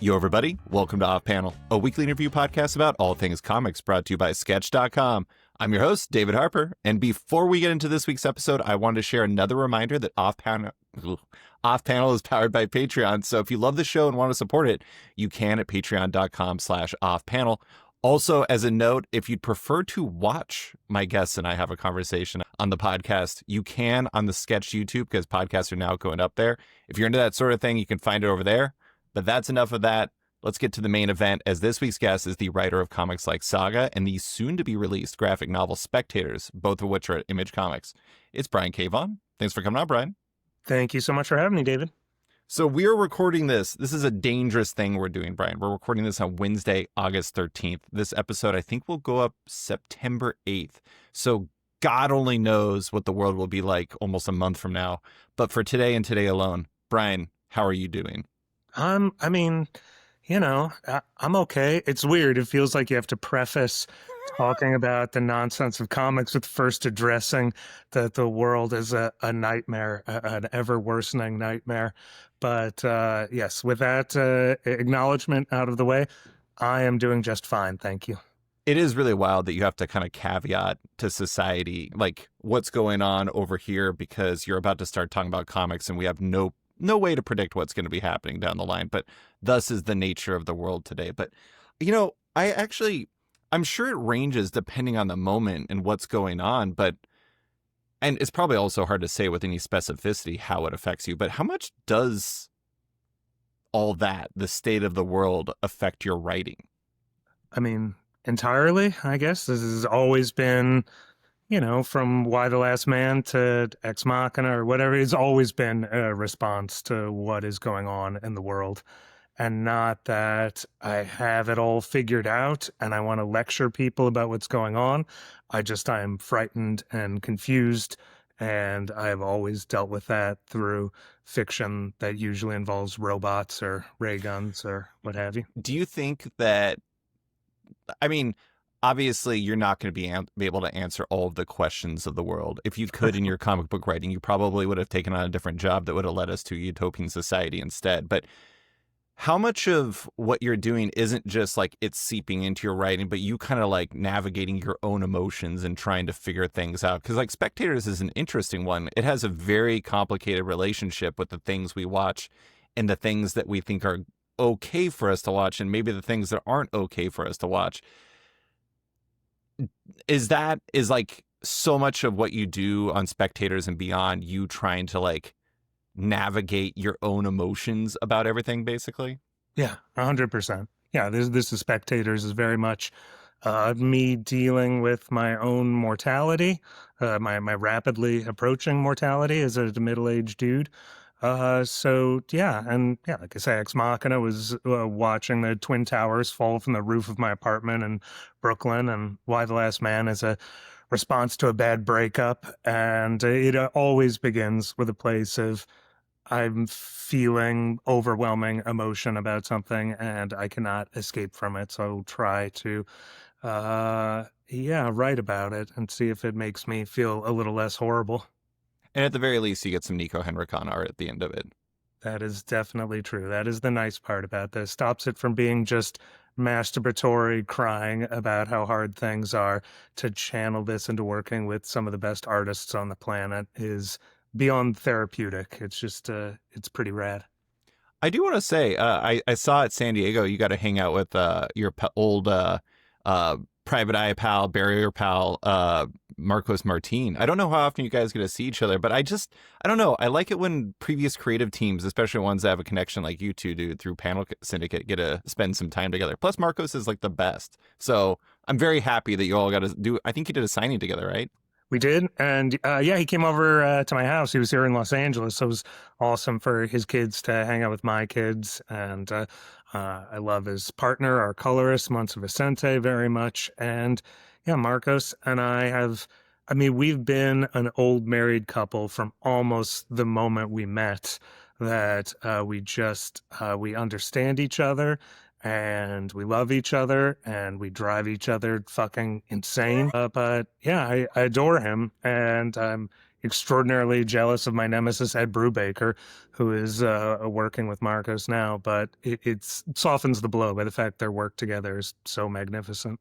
Yo, everybody. Welcome to Off Panel, a weekly interview podcast about all things comics brought to you by Sketch.com. I'm your host, David Harper, and before we get into this week's episode, I wanted to share another reminder that Off Panel is powered by Patreon, so if you love the show and want to support it, you can at patreon.com/offpanel. Also, as a note, if you'd prefer to watch my guests and I have a conversation on the podcast, you can on the Sketch YouTube, because podcasts are now going up there. If you're into that sort of thing, you can find it over there. But that's enough of that. Let's get to the main event, as this week's guest is the writer of comics like Saga and the soon-to-be-released graphic novel Spectators, both of which are at Image Comics. It's Brian K. Vaughan. Thanks for coming on, Brian. Thank you so much for having me, David. So we're recording this. This is a dangerous thing we're doing, Brian. We're recording this on Wednesday, August 13th. This episode, I think, will go up September 8th. So God only knows what the world will be like almost a month from now. But for today and today alone, Brian, how are you doing? I'm okay. It's weird. It feels like you have to preface talking about the nonsense of comics with first addressing that the world is a nightmare, an ever-worsening nightmare. But yes, with that acknowledgement out of the way, I am doing just fine. Thank you. It is really wild that you have to kind of caveat to society, like what's going on over here, because you're about to start talking about comics and we have no way to predict what's going to be happening down the line, but thus is the nature of the world today. But, I'm sure it ranges depending on the moment and what's going on, and it's probably also hard to say with any specificity how it affects you, but how much does all that, the state of the world, affect your writing? I mean, entirely, I guess. This has always been, from Why the Last Man to Ex Machina or whatever, it's always been a response to what is going on in the world. And not that I have it all figured out and I want to lecture people about what's going on. I am frightened and confused. And I've always dealt with that through fiction that usually involves robots or ray guns or what have you. Do you think that, obviously, you're not going to be able to answer all of the questions of the world. If you could in your comic book writing, you probably would have taken on a different job that would have led us to a utopian society instead. But how much of what you're doing isn't just like it's seeping into your writing, but you kind of like navigating your own emotions and trying to figure things out? Because like Spectators is an interesting one. It has a very complicated relationship with the things we watch and the things that we think are okay for us to watch, and maybe the things that aren't okay for us to watch. Is like so much of what you do on Spectators and beyond, you trying to like navigate your own emotions about everything, basically? Yeah, 100%. Yeah, this is Spectators is very much me dealing with my own mortality, my rapidly approaching mortality as a middle-aged dude. So yeah, and yeah, like I say, Ex Machina was watching the Twin Towers fall from the roof of my apartment in Brooklyn, and Why the Last Man is a response to a bad breakup, and it always begins with a place of I'm feeling overwhelming emotion about something and I cannot escape from it. So I'll try to, write about it and see if it makes me feel a little less horrible. And at the very least, you get some Niko Henrichon art at the end of it. That is definitely true. That is the nice part about this. Stops it from being just masturbatory crying about how hard things are. To channel this into working with some of the best artists on the planet is beyond therapeutic. It's just, it's pretty rad. I do want to say, I saw at San Diego, you got to hang out with your old private eye pal, barrier pal, Marcos Martin. I don't know how often you guys get to see each other, but I don't know. I like it when previous creative teams, especially ones that have a connection like you two do through Panel Syndicate, get to spend some time together. Plus, Marcos is like the best. So I'm very happy that you all got to do, I think you did a signing together, right? We did. And he came over to my house. He was here in Los Angeles. So it was awesome for his kids to hang out with my kids. And I love his partner, our colorist, Monse Vicente, very much. And yeah, Marcos and we've been an old married couple from almost the moment we met, that we understand each other. And we love each other, and we drive each other fucking insane. But yeah, I adore him, and I'm extraordinarily jealous of my nemesis, Ed Brubaker, who is working with Marcos now. But it softens the blow by the fact their work together is so magnificent.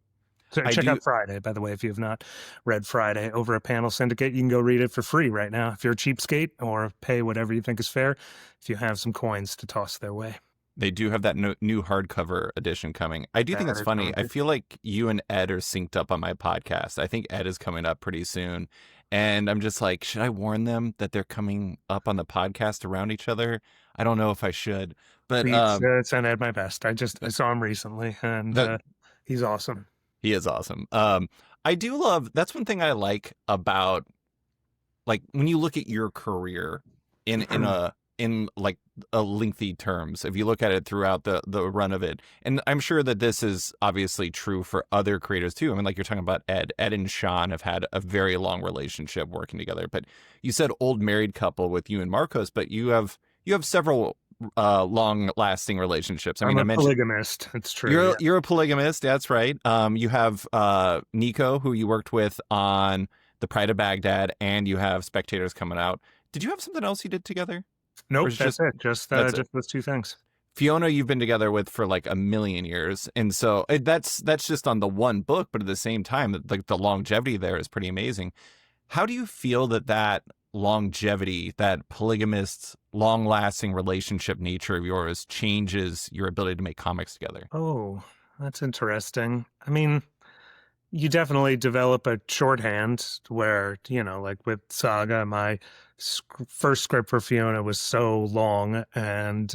So I check do. out Friday, by the way, if you have not read Friday over at Panel Syndicate. You can go read it for free right now if you're a cheapskate, or pay whatever you think is fair if you have some coins to toss their way. They do have that new hardcover edition coming. I do think That it's is funny. I gorgeous. feel like you and Ed are synced up on my podcast. I think Ed is coming up pretty soon. And I'm just like, should I warn them that they're coming up on the podcast around each other? I don't know if I should. But Please send Ed my best. I saw him recently, and the he's awesome. he is awesome. I do love, that's one thing I like about, like, when you look at your career in like a lengthy terms, if you look at it throughout the run of it, and I'm sure that this is obviously true for other creators too. I mean, like you're talking about Ed and Sean have had a very long relationship working together, but you said old married couple with you and Marcos, but you have several long lasting relationships. I I'm mean, I a mentioned polygamist. It's true. you're a polygamist. That's right. You have Niko, who you worked with on The Pride of Baghdad, and you have Spectators coming out. Did you have something else you did together? Or Nope, is that's it. Just that's it? just those two things. Fiona, you've been together with for like a million years, and so that's just on the one book. But at the same time, like the longevity there is pretty amazing. How do you feel that longevity, that polygamist, long-lasting relationship nature of yours changes your ability to make comics together? Oh, that's interesting. I mean, you definitely develop a shorthand where, like with Saga, my first script for Fiona was so long, and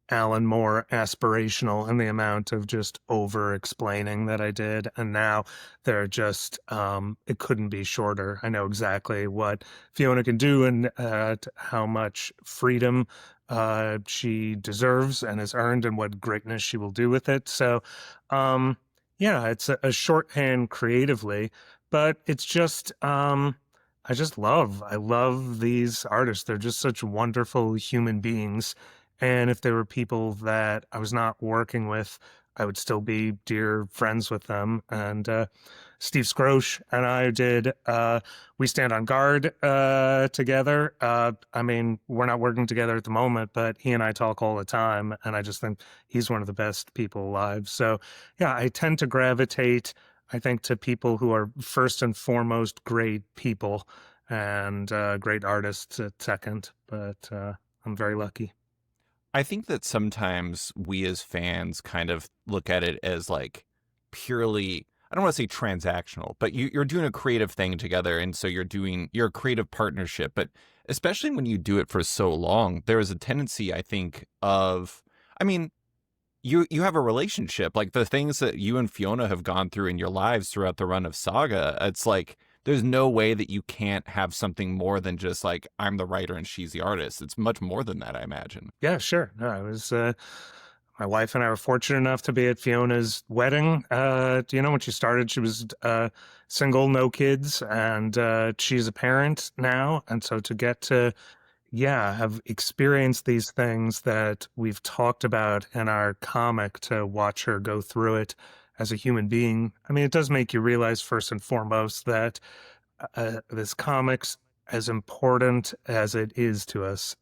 Alan more aspirational in the amount of just over explaining that I did. And now they're just, it couldn't be shorter. I know exactly what Fiona can do, and how much freedom she deserves and has earned, and what greatness she will do with it. So, yeah, it's a shorthand creatively, but it's just, I love these artists. They're just such wonderful human beings. And if there were people that I was not working with, I would still be dear friends with them. And Steve Scroche and I did We Stand on Guard together. I mean, we're not working together at the moment, but he and I talk all the time, and I just think he's one of the best people alive. So yeah, I tend to gravitate, I think, to people who are first and foremost great people, and great artists at second. But I'm very lucky. I think that sometimes we as fans kind of look at it as like purely, I don't want to say transactional, but you're doing a creative thing together. And so you're a creative partnership. But especially when you do it for so long, there is a tendency, I think, I mean, you have a relationship, like the things that you and Fiona have gone through in your lives throughout the run of Saga. It's like, there's no way that you can't have something more than just like, I'm the writer and she's the artist. It's much more than that, I imagine. Yeah, sure. No, I was, my wife and I were fortunate enough to be at Fiona's wedding. When she started, she was single, no kids, and she's a parent now. And so to get to, yeah, have experienced these things that we've talked about in our comic, to watch her go through it as a human being. I mean, it does make you realize first and foremost that this comics, as important as it is to us,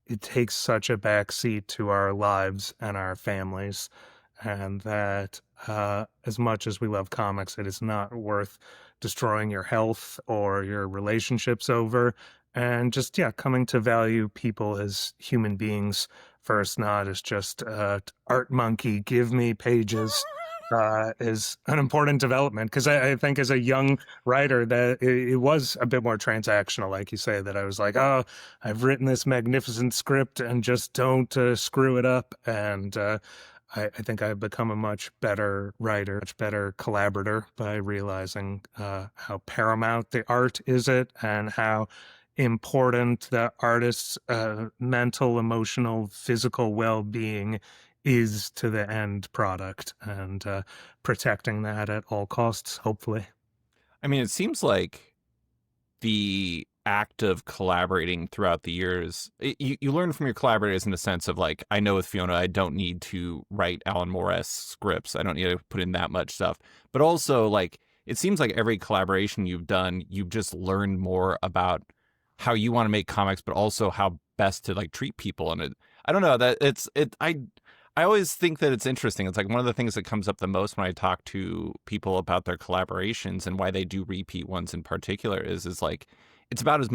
it takes such a backseat to our lives and our families, and that as much as we love comics, it is not worth destroying your health or your relationships over. And just, yeah, coming to value people as human beings first, not as just art monkey, give me pages, is an important development. Because I think as a young writer, that it was a bit more transactional, like you say, that I was like, oh, I've written this magnificent script and just don't screw it up. And I think I've become a much better writer, much better collaborator, by realizing how paramount the art is, and how important the artist's mental, emotional, physical well-being is to the end product, and protecting that at all costs, hopefully. I mean, it seems like the act of collaborating throughout the years, you learn from your collaborators in the sense of like, I know with Fiona, I don't need to write Alan Moore-esque scripts. I don't need to put in that much stuff. But also, like, it seems like every collaboration you've done, you've just learned more about how you want to make comics, but also how best to like treat people. And I don't know that I always think that it's interesting. It's like one of the things that comes up the most when I talk to people about their collaborations and why they do repeat ones in particular is like it's about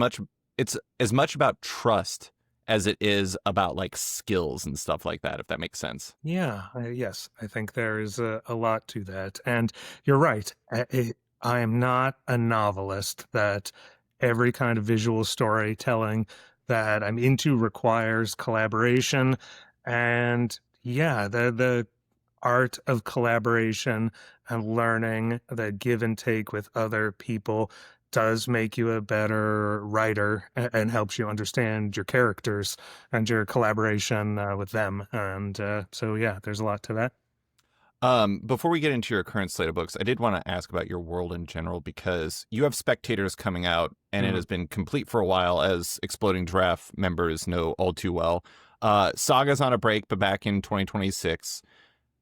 it's as much about trust as it is about like skills and stuff like that, if that makes sense. Yeah, yes, I think there is a lot to that. And you're right. I am not a novelist that every kind of visual storytelling that I'm into requires collaboration. And yeah, the art of collaboration and learning the give and take with other people does make you a better writer and helps you understand your characters and your collaboration with them. And so, yeah, there's a lot to that. Before we get into your current slate of books, I did want to ask about your world in general because you have Spectators coming out, and it has been complete for a while, as Exploding Giraffe members know all too well. Saga's on a break, but back in 2026.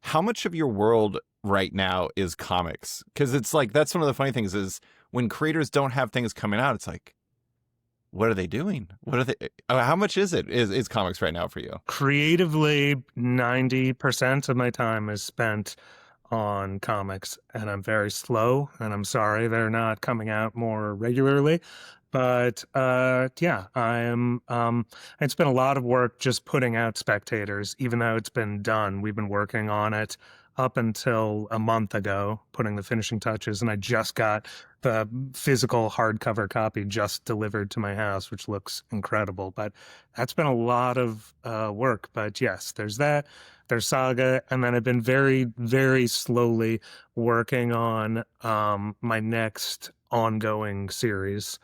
How much of your world right now is comics? Because it's like that's one of the funny things is when creators don't have things coming out, it's like, what are they doing? What are they? How much is it? Is comics right now for you? Creatively, 90% of my time is spent on comics, and I'm very slow, and I'm sorry they're not coming out more regularly. But yeah, it's been a lot of work just putting out Spectators, even though it's been done. We've been working on it up until a month ago, putting the finishing touches, and I just got the physical hardcover copy just delivered to my house, which looks incredible. But that's been a lot of work. But yes, there's that. There's Saga, and then I've been very, very slowly working on my next ongoing series,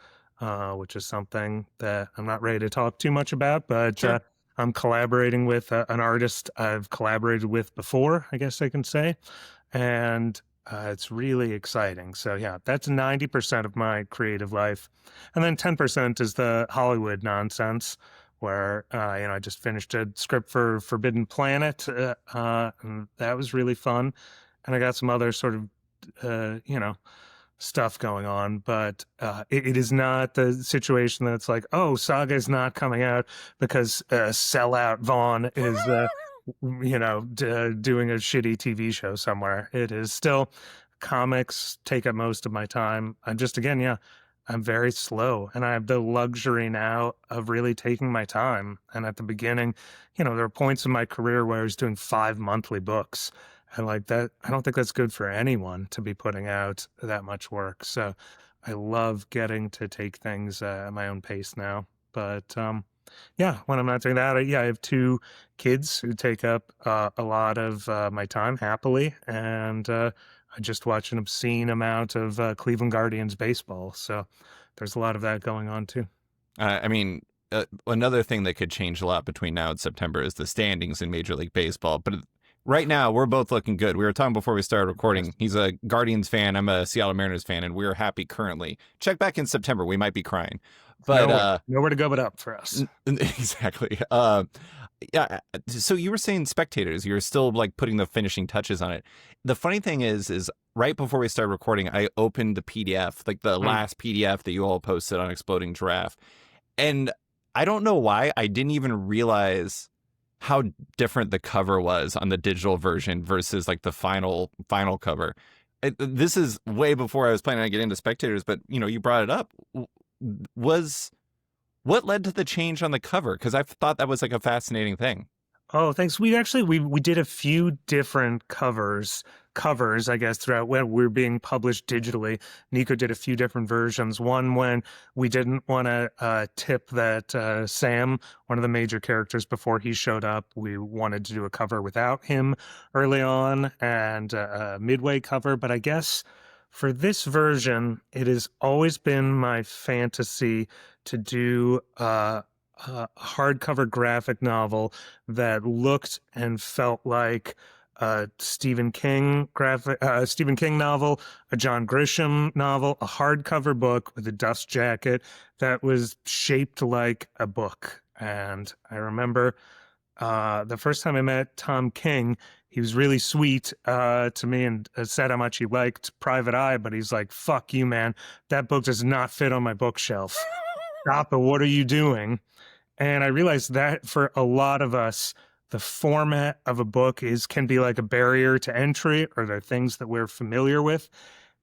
which is something that I'm not ready to talk too much about, but Sure. I'm collaborating with an artist I've collaborated with before, I guess I can say, and it's really exciting. So yeah, that's 90% of my creative life, and then 10% is the Hollywood nonsense, where I just finished a script for Forbidden Planet, and that was really fun, and I got some other sort of stuff going on, but it is not the situation that's like, oh, Saga is not coming out because sellout Vaughan is, doing a shitty TV show somewhere. It is still comics take up most of my time. I'm just, again, yeah, I'm very slow and I have the luxury now of really taking my time. And at the beginning, there were points in my career where I was doing 5 monthly books. And like that, I don't think that's good for anyone to be putting out that much work. So I love getting to take things at my own pace now. But yeah, when I'm not doing that, I have 2 kids who take up a lot of my time happily. And I just watch an obscene amount of Cleveland Guardians baseball. So there's a lot of that going on too. I mean, another thing that could change a lot between now and September is the standings in Major League Baseball. But right now, we're both looking good. We were talking before we started recording. He's a Guardians fan. I'm a Seattle Mariners fan, and we're happy currently. Check back in September. We might be crying. But nowhere to go but up for us. Exactly. Yeah. So you were saying Spectators. You're still like putting the finishing touches on it. The funny thing is right before we started recording, I opened the PDF, like the last PDF that you all posted on Exploding Giraffe, and I don't know why I didn't even realize how different the cover was on the digital version versus like the final cover. This is way before I was planning on getting into Spectators, but you brought it up. What led to the change on the cover? Because I thought that was like a fascinating thing. Oh, thanks. We did a few different covers, I guess, throughout when we were being published digitally. Niko did a few different versions. One when we didn't want to tip that Sam, one of the major characters, before he showed up, we wanted to do a cover without him early on, and a midway cover. But I guess for this version, it has always been my fantasy to do a hardcover graphic novel that looked and felt like a Stephen King novel, a John Grisham novel, a hardcover book with a dust jacket that was shaped like a book. And I remember The first time I met Tom King, he was really sweet to me and said how much he liked Private Eye, but he's like, fuck you, man. That book does not fit on my bookshelf. Stop it. What are you doing? And I realized that for a lot of us, the format of a book can be like a barrier to entry, or there are things that we're familiar with.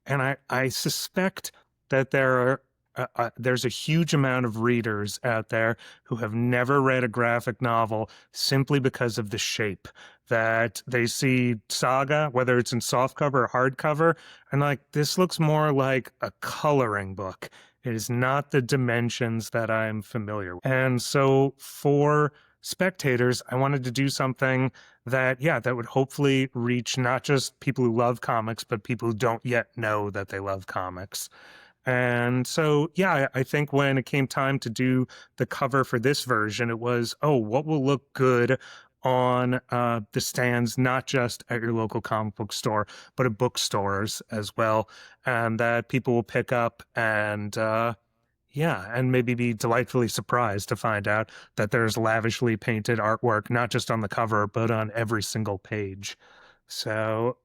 And I suspect that there's a huge amount of readers out there who have never read a graphic novel simply because of the shape, that they see Saga, whether it's in softcover or hardcover, and like, this looks more like a coloring book. It is not the dimensions that I'm familiar with. And so for Spectators, I wanted to do something that would hopefully reach not just people who love comics, but people who don't yet know that they love comics. And so, yeah, I think when it came time to do the cover for this version, it was, oh, what will look good on the stands, not just at your local comic book store, but at bookstores as well, and that people will pick up and and maybe be delightfully surprised to find out that there's lavishly painted artwork, not just on the cover, but on every single page. So,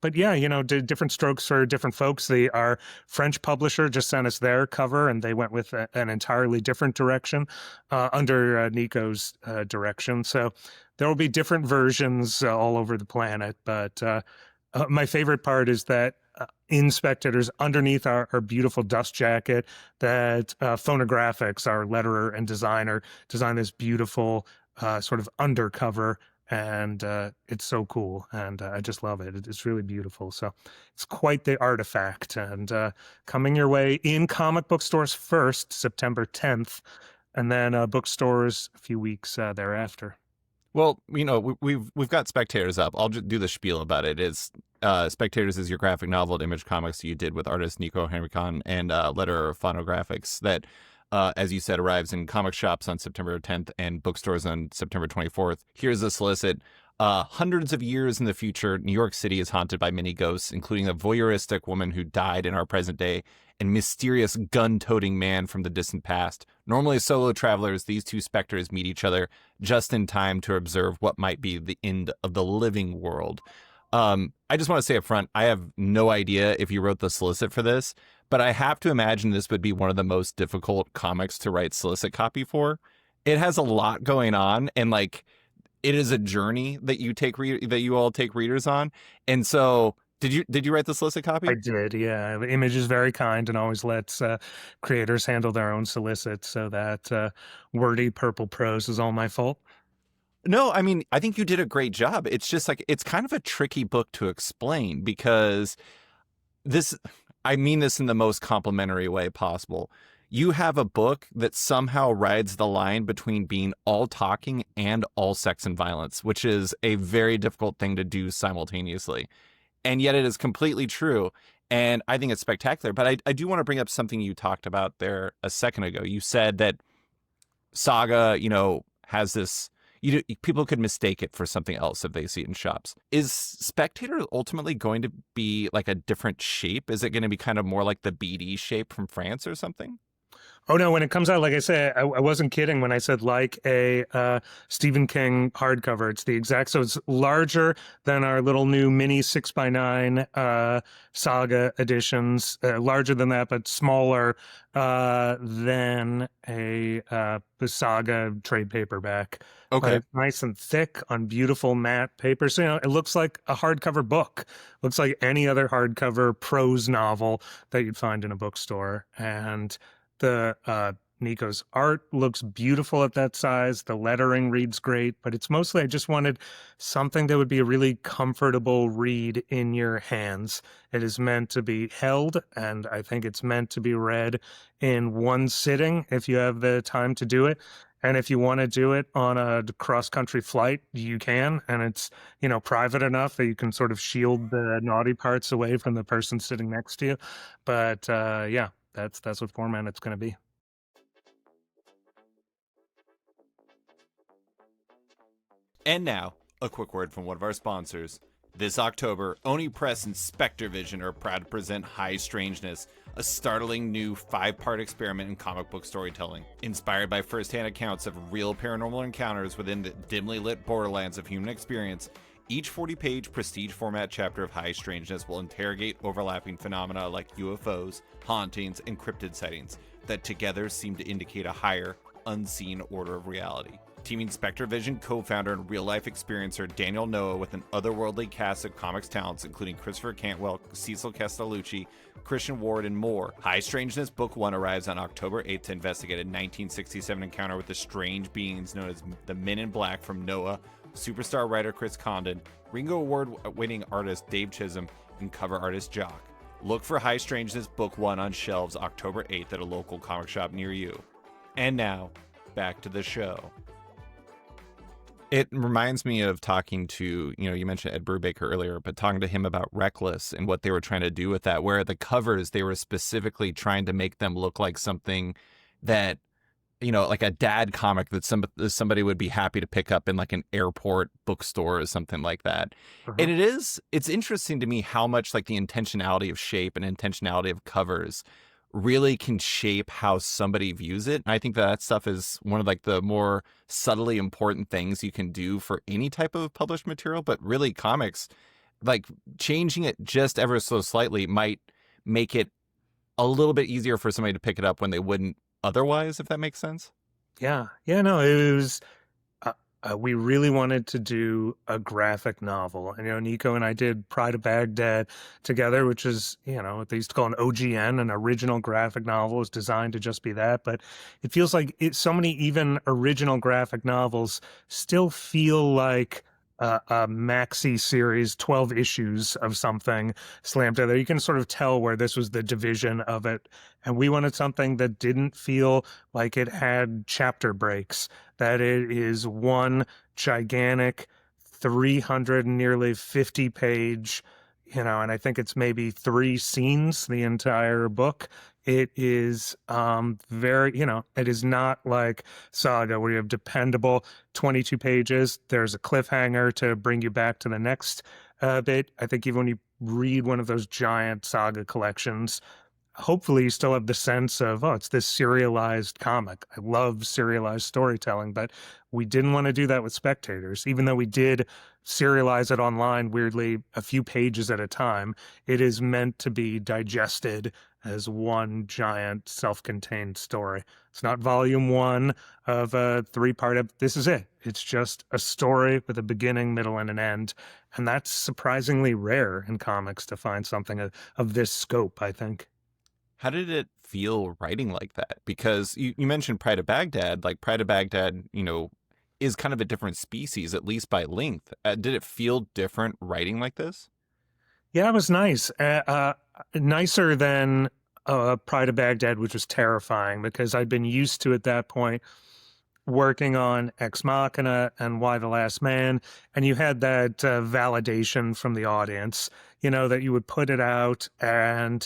but yeah, different strokes for different folks. Our French publisher just sent us their cover, and they went with an entirely different direction under Niko's direction. So there will be different versions all over the planet. But my favorite part is that in Spectators, underneath our beautiful dust jacket, that Phonographics, our letterer and designer, designed this beautiful sort of undercover. And it's so cool, and I just love it. It's really beautiful. So it's quite the artifact. And coming your way in comic book stores first, September 10th, and then bookstores a few weeks thereafter. Well, we've got Spectators up. I'll just do the spiel about it. It's Spectators is your graphic novel at Image Comics you did with artist Niko Henrichon and letterer Phonographics that, as you said, arrives in comic shops on September 10th and bookstores on September 24th. Here's a solicit. Hundreds of years in the future, New York City is haunted by many ghosts, including a voyeuristic woman who died in our present day and mysterious gun-toting man from the distant past. Normally solo travelers, these two specters meet each other just in time to observe what might be the end of the living world. I just want to say up front, I have no idea if you wrote the solicit for this, but I have to imagine this would be one of the most difficult comics to write solicit copy for. It has a lot going on, and like, it is a journey that you all take readers on. And so, did you write the solicit copy? I did, yeah. The Image is very kind and always lets creators handle their own solicits, so that wordy purple prose is all my fault. No, I mean, I think you did a great job. It's just like, it's kind of a tricky book to explain because I mean this in the most complimentary way possible. You have a book that somehow rides the line between being all talking and all sex and violence, which is a very difficult thing to do simultaneously. And yet it is completely true. And I think it's spectacular. But I do want to bring up something you talked about there a second ago. You said that Saga, has this, people could mistake it for something else if they see it in shops. Is Spectator ultimately going to be like a different shape? Is it going to be kind of more like the BD shape from France or something? Oh, no, when it comes out, like I said, I wasn't kidding when I said like a Stephen King hardcover. It's the exact, so it's larger than our little new mini 6x9 Saga editions, larger than that, but smaller than a Saga trade paperback. Okay. But it's nice and thick on beautiful matte paper. So, it looks like a hardcover book. Looks like any other hardcover prose novel that you'd find in a bookstore. And the Niko's art looks beautiful at that size. The lettering reads great, but it's mostly, I just wanted something that would be a really comfortable read in your hands. It is meant to be held, and I think it's meant to be read in one sitting if you have the time to do it. And if you want to do it on a cross-country flight, you can. And it's, private enough that you can sort of shield the naughty parts away from the person sitting next to you. But yeah. That's what format it's going to be. And now, a quick word from one of our sponsors. This October, Oni Press and Spectre Vision are proud to present High Strangeness, a startling new 5-part experiment in comic book storytelling. Inspired by first-hand accounts of real paranormal encounters within the dimly lit borderlands of human experience, each 40-page prestige format chapter of High Strangeness will interrogate overlapping phenomena like UFOs, hauntings, and cryptid sightings that together seem to indicate a higher, unseen order of reality. Teaming Spectre Vision co-founder and real-life experiencer Daniel Noah with an otherworldly cast of comics talents including Christopher Cantwell, Cecil Castellucci, Christian Ward, and more, High Strangeness Book 1 arrives on October 8th to investigate a 1967 encounter with the strange beings known as the Men in Black from Noah, superstar writer Chris Condon, Ringo Award-winning artist Dave Chisholm, and cover artist Jock. Look for High Strangeness Book 1 on shelves October 8th at a local comic shop near you. And now, back to the show. It reminds me of talking to, you mentioned Ed Brubaker earlier, but talking to him about Reckless and what they were trying to do with that, where the covers, they were specifically trying to make them look like something that, like a dad comic that somebody would be happy to pick up in like an airport bookstore or something like that. Uh-huh. And it's interesting to me how much like the intentionality of shape and intentionality of covers really can shape how somebody views it. And I think that stuff is one of like the more subtly important things you can do for any type of published material, but really comics, like changing it just ever so slightly might make it a little bit easier for somebody to pick it up when they wouldn't otherwise, if that makes sense. Yeah, no, it was, we really wanted to do a graphic novel. And, Niko and I did Pride of Baghdad together, which is, what they used to call an OGN, an original graphic novel. Is designed to just be that. But it feels like so many even original graphic novels still feel like a maxi series, 12 issues of something slammed together. You can sort of tell where this was the division of it. And we wanted something that didn't feel like it had chapter breaks, that it is one gigantic 300, nearly 50-page, and I think it's maybe 3 scenes, the entire book. It is very, it is not like Saga where you have dependable 22 pages. There's a cliffhanger to bring you back to the next bit. I think even when you read one of those giant Saga collections, hopefully you still have the sense of, it's this serialized comic. I love serialized storytelling, but we didn't want to do that with Spectators. Even though we did serialize it online, weirdly, a few pages at a time, it is meant to be digested as one giant self-contained story. It's not volume 1 of a 3-part. This is it. It's just a story with a beginning, middle, and an end. And that's surprisingly rare in comics to find something of this scope, I think. How did it feel writing like that? Because you mentioned Pride of Baghdad. Like Pride of Baghdad, is kind of a different species, at least by length. Did it feel different writing like this? Yeah, it was nice. Nicer than Pride of Baghdad, which was terrifying because I'd been used to at that point working on Ex Machina and Why the Last Man, and you had that validation from the audience, that you would put it out and,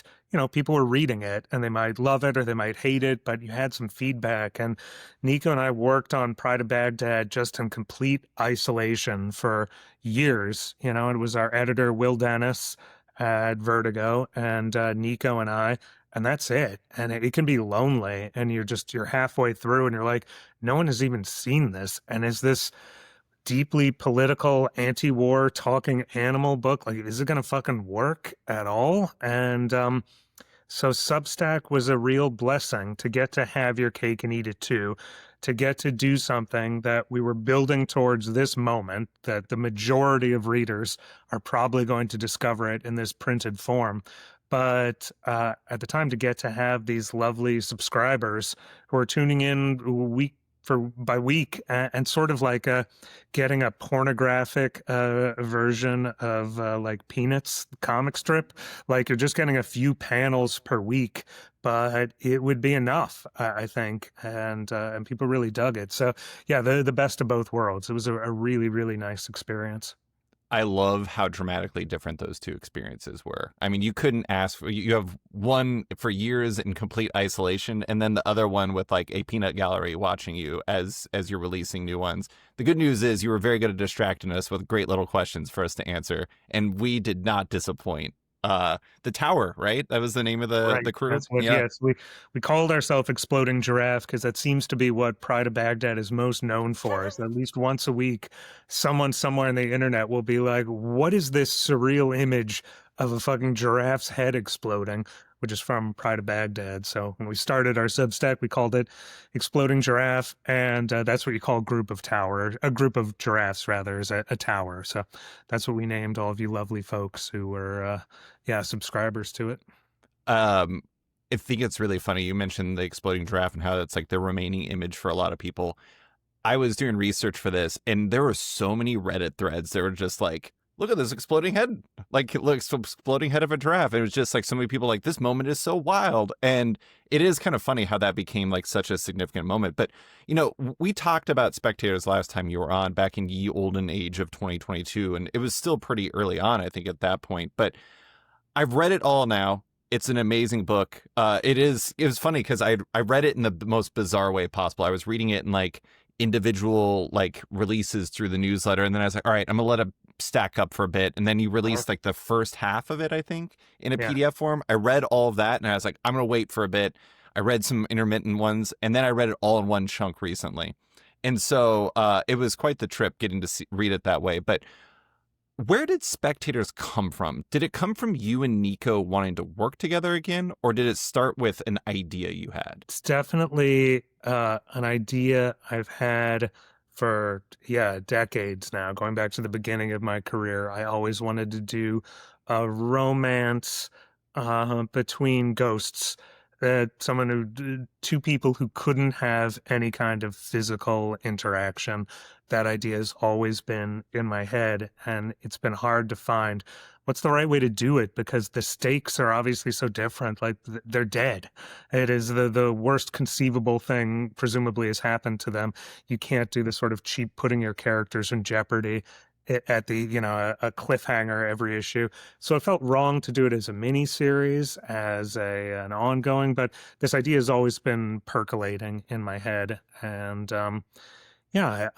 people were reading it and they might love it or they might hate it, but you had some feedback. And Niko and I worked on Pride of Baghdad just in complete isolation for years. It was our editor, Will Dennis at Vertigo, and Niko and I, and that's it. And it can be lonely, and you're halfway through and you're like, no one has even seen this. And is this deeply political, anti-war talking animal book? Like, is it going to fucking work at all? And so Substack was a real blessing to get to have your cake and eat it too, to get to do something that we were building towards this moment, that the majority of readers are probably going to discover it in this printed form. But at the time, to get to have these lovely subscribers who are tuning in week by week and sort of like getting a pornographic version of like Peanuts comic strip, like you're just getting a few panels per week, but it would be enough, I think, and people really dug it. So yeah, the best of both worlds. It was a really, really nice experience. I love how dramatically different those two experiences were. I mean, you couldn't ask for, you have one for years in complete isolation, and then the other one with like a peanut gallery watching you as you're releasing new ones. The good news is you were very good at distracting us with great little questions for us to answer, and we did not disappoint. the tower, right? That was the name of Right. the crew. That's what, Yeah. yes, we called ourselves Exploding Giraffe because that seems to be what Pride of Baghdad is most known for, is that at least once a week, someone somewhere on the internet will be like, what is this surreal image of a fucking giraffe's head exploding? Which is from Pride of Baghdad. So when we started our Substack, we called it Exploding Giraffe, and that's what you call a group of giraffes rather, is a tower. So that's what we named all of you lovely folks who were, subscribers to it. Um, I think it's really funny. You mentioned the exploding giraffe and how that's like the remaining image for a lot of people. I was doing research for this, and there were so many Reddit threads that were just like, look at this exploding head. Like, it looks exploding head of a giraffe. It was just like so many people like, this moment is so wild. And it is kind of funny how that became like such a significant moment. But, you know, we talked about Spectators last time you were on, back in ye olden age of 2022. And it was still pretty early on, I think, at that point. But I've read it all now. It's an amazing book. It was funny because I read it in the most bizarre way possible. I was reading it in like individual like releases through the newsletter, and then I was like, all right, I'm gonna let it stack up for a bit. And then you released like the first half of it, I think, in a Yeah. PDF form. I read all of that, and I was like, I'm gonna wait for a bit. I read some intermittent ones, and then I read it all in one chunk recently. And so it was quite the trip getting to read it that way. But where did Spectators come from? Did it come from you and Niko wanting to work together again, or did it start with an idea you had? It's definitely an idea I've had for, decades now, going back to the beginning of my career. I always wanted to do a romance between ghosts. Two people who couldn't have any kind of physical interaction. That idea has always been in my head, and it's been hard to find what's the right way to do it, because the stakes are obviously so different. Like, they're dead. It is the worst conceivable thing presumably has happened to them. You can't do the sort of cheap putting your characters in jeopardy at the, a cliffhanger every issue. So it felt wrong to do it as a mini series, as an ongoing, but this idea has always been percolating in my head. And I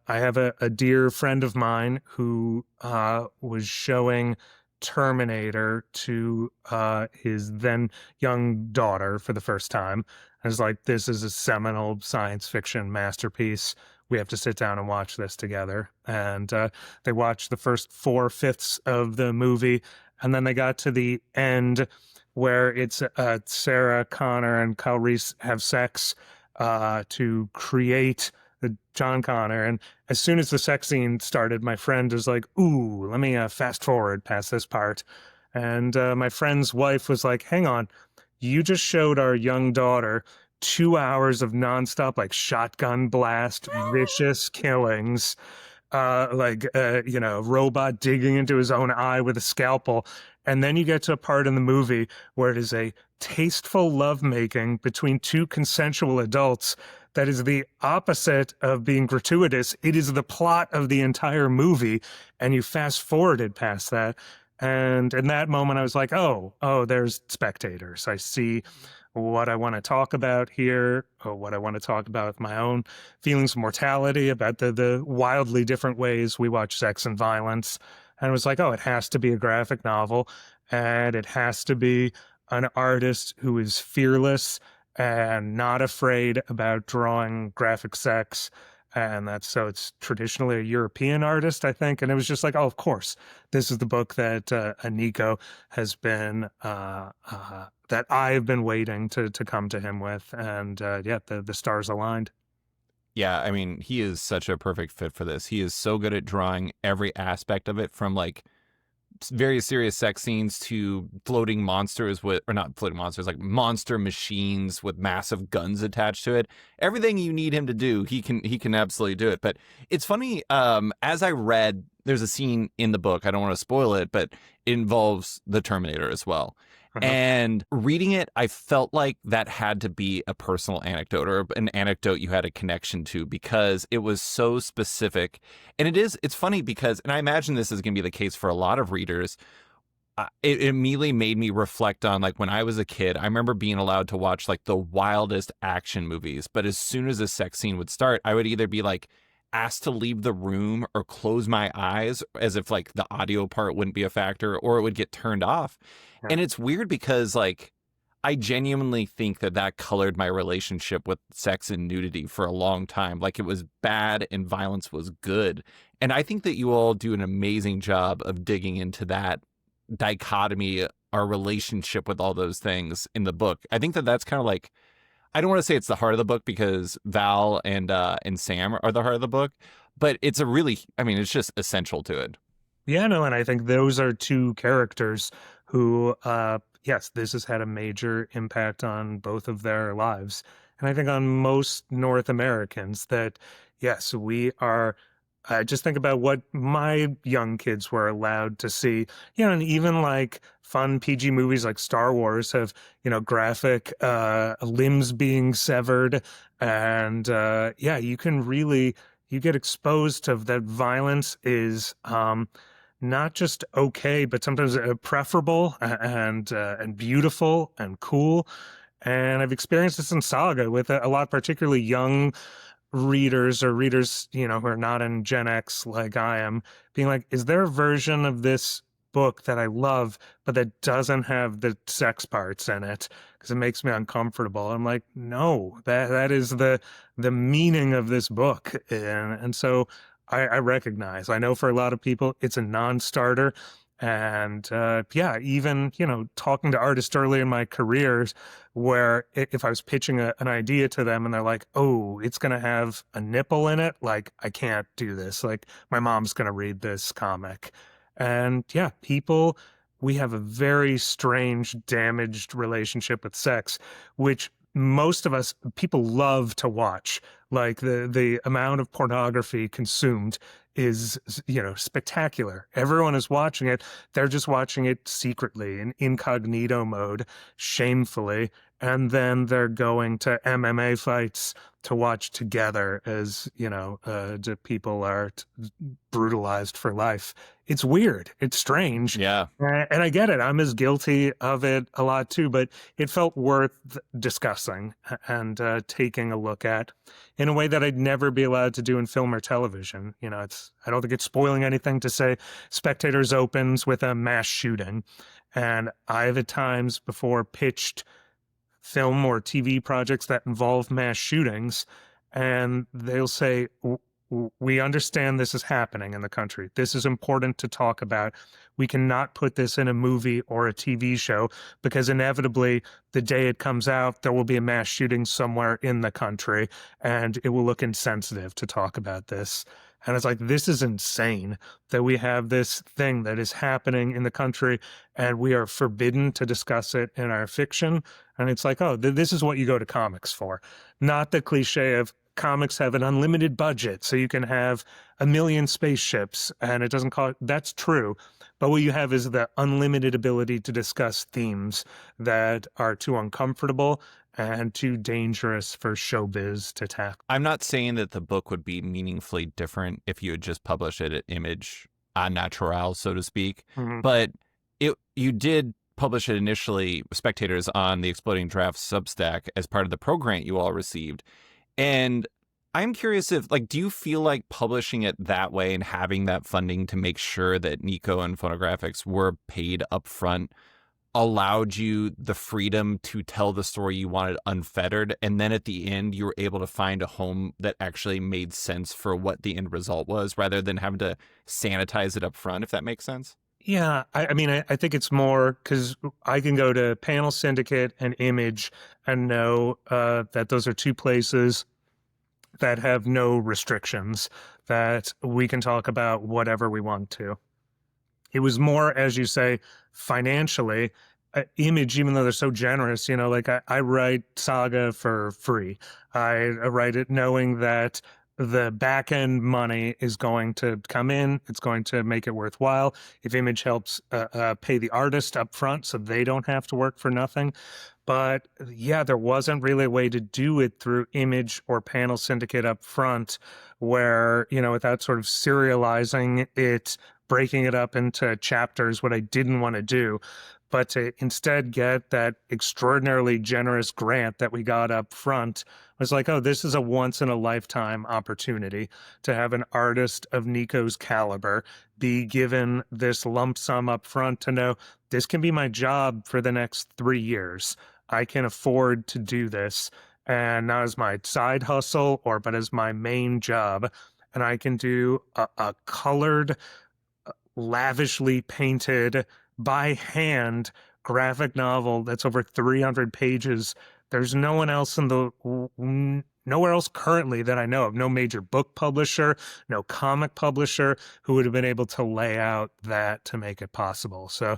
have a dear friend of mine who was showing Terminator to his then young daughter for the first time. I was like, this is a seminal science fiction masterpiece. We have to sit down and watch this together. And they watched the first 4/5 of the movie, and then they got to the end where it's Sarah Connor and Kyle Reese have sex to create the John Connor. And as soon as the sex scene started, my friend was like, ooh, let me fast forward past this part. And my friend's wife was like, hang on, you just showed our young daughter 2 hours of nonstop, like, shotgun blast, vicious killings, robot digging into his own eye with a scalpel. And then you get to a part in the movie where it is a tasteful lovemaking between two consensual adults that is the opposite of being gratuitous. It is the plot of the entire movie, and you fast forwarded past that. And in that moment, I was like, oh, there's Spectators. I see what I want to talk about here, or what I want to talk about with my own feelings of mortality, about the wildly different ways we watch sex and violence. And I was like, oh, it has to be a graphic novel, and it has to be an artist who is fearless and not afraid about drawing graphic sex. And it's traditionally a European artist, I think. And it was just like, oh, of course, this is the book that Niko has been, that I've been waiting to come to him with. And the stars aligned. Yeah, I mean, he is such a perfect fit for this. He is so good at drawing every aspect of it, from like very serious sex scenes to floating monsters or not floating monsters, like monster machines with massive guns attached to it. Everything you need him to do, he can absolutely do it. But it's funny, as I read, there's a scene in the book, I don't want to spoil it, but it involves the Terminator as well. And reading it, I felt like that had to be a personal anecdote, or an anecdote you had a connection to, because it was so specific. And it's funny because, and I imagine this is going to be the case for a lot of readers, it immediately made me reflect on, like, when I was a kid, I remember being allowed to watch like the wildest action movies, but as soon as a sex scene would start, I would either be like asked to leave the room or close my eyes as if like the audio part wouldn't be a factor or it would get turned off. Yeah. And it's weird because like I genuinely think that that colored my relationship with sex and nudity for a long time. Like it was bad and violence was good. And I think that you all do an amazing job of digging into that dichotomy, our relationship with all those things in the book. I think that that's kind of like, I don't want to say it's the heart of the book because Val and Sam are the heart of the book, but it's a really, I mean, it's just essential to it. Yeah, no, and I think those are two characters who, yes, this has had a major impact on both of their lives. And I think on most North Americans that, yes, we are. Just think about what my young kids were allowed to see, and even like fun PG movies like Star Wars have, graphic limbs being severed. And yeah, you get exposed to that violence is not just okay, but sometimes preferable and beautiful and cool. And I've experienced this in Saga with a lot, particularly young readers or readers, who are not in Gen X like I am, being like, is there a version of this book that I love, but that doesn't have the sex parts in it because it makes me uncomfortable? I'm like, no, that is the meaning of this book. And so I recognize, I know for a lot of people, it's a non-starter. And yeah, even, talking to artists early in my career, where if I was pitching an idea to them and they're like, oh, it's going to have a nipple in it, like, I can't do this. Like, my mom's going to read this comic. And yeah, we have a very strange, damaged relationship with sex, which most of us, people love to watch. Like the amount of pornography consumed is, spectacular. Everyone is watching it. They're just watching it secretly in incognito mode, shamefully. And then they're going to MMA fights to watch together as, the people are brutalized for life. It's weird. It's strange. Yeah. And I get it. I'm as guilty of it a lot too, but it felt worth discussing and taking a look at in a way that I'd never be allowed to do in film or television. I don't think it's spoiling anything to say Spectators opens with a mass shooting. And I've at times before pitched film or TV projects that involve mass shootings, and they'll say, we understand this is happening in the country. This is important to talk about. We cannot put this in a movie or a TV show because inevitably the day it comes out, there will be a mass shooting somewhere in the country and it will look insensitive to talk about this. And it's like, this is insane that we have this thing that is happening in the country and we are forbidden to discuss it in our fiction. And it's like, oh, this is what you go to comics for. Not the cliche of comics have an unlimited budget, so you can have a million spaceships and it doesn't cost. That's true. But what you have is the unlimited ability to discuss themes that are too uncomfortable and too dangerous for showbiz to tackle. I'm not saying that the book would be meaningfully different if you had just published it at Image on Natural, so to speak. Mm-hmm. But you did publish it initially, Spectators, on the Exploding Giraffe Substack as part of the pro grant you all received. And I'm curious if, like, do you feel like publishing it that way and having that funding to make sure that Niko and Phonographics were paid up front allowed you the freedom to tell the story you wanted unfettered, and then at the end you were able to find a home that actually made sense for what the end result was rather than having to sanitize it up front, if that makes sense? Yeah, I mean, I think it's more because I can go to Panel Syndicate and Image and know that those are two places that have no restrictions, that we can talk about whatever we want to. It was more, as you say, financially, Image, even though they're so generous, like I write Saga for free. I write it knowing that the back end money is going to come in. It's going to make it worthwhile. If Image helps pay the artist up front so they don't have to work for nothing. But yeah, there wasn't really a way to do it through Image or Panel Syndicate up front where, without sort of serializing it, breaking it up into chapters, what I didn't want to do. but to instead get that extraordinarily generous grant that we got up front was like, oh, this is a once in a lifetime opportunity to have an artist of Niko's caliber be given this lump sum up front to know this can be my job for the next 3 years. I can afford to do this, and not as my side hustle but as my main job. And I can do a colored, lavishly painted by hand graphic novel that's over 300 pages. There's no one else nowhere else currently that I know of, no major book publisher, no comic publisher who would have been able to lay out that to make it possible. So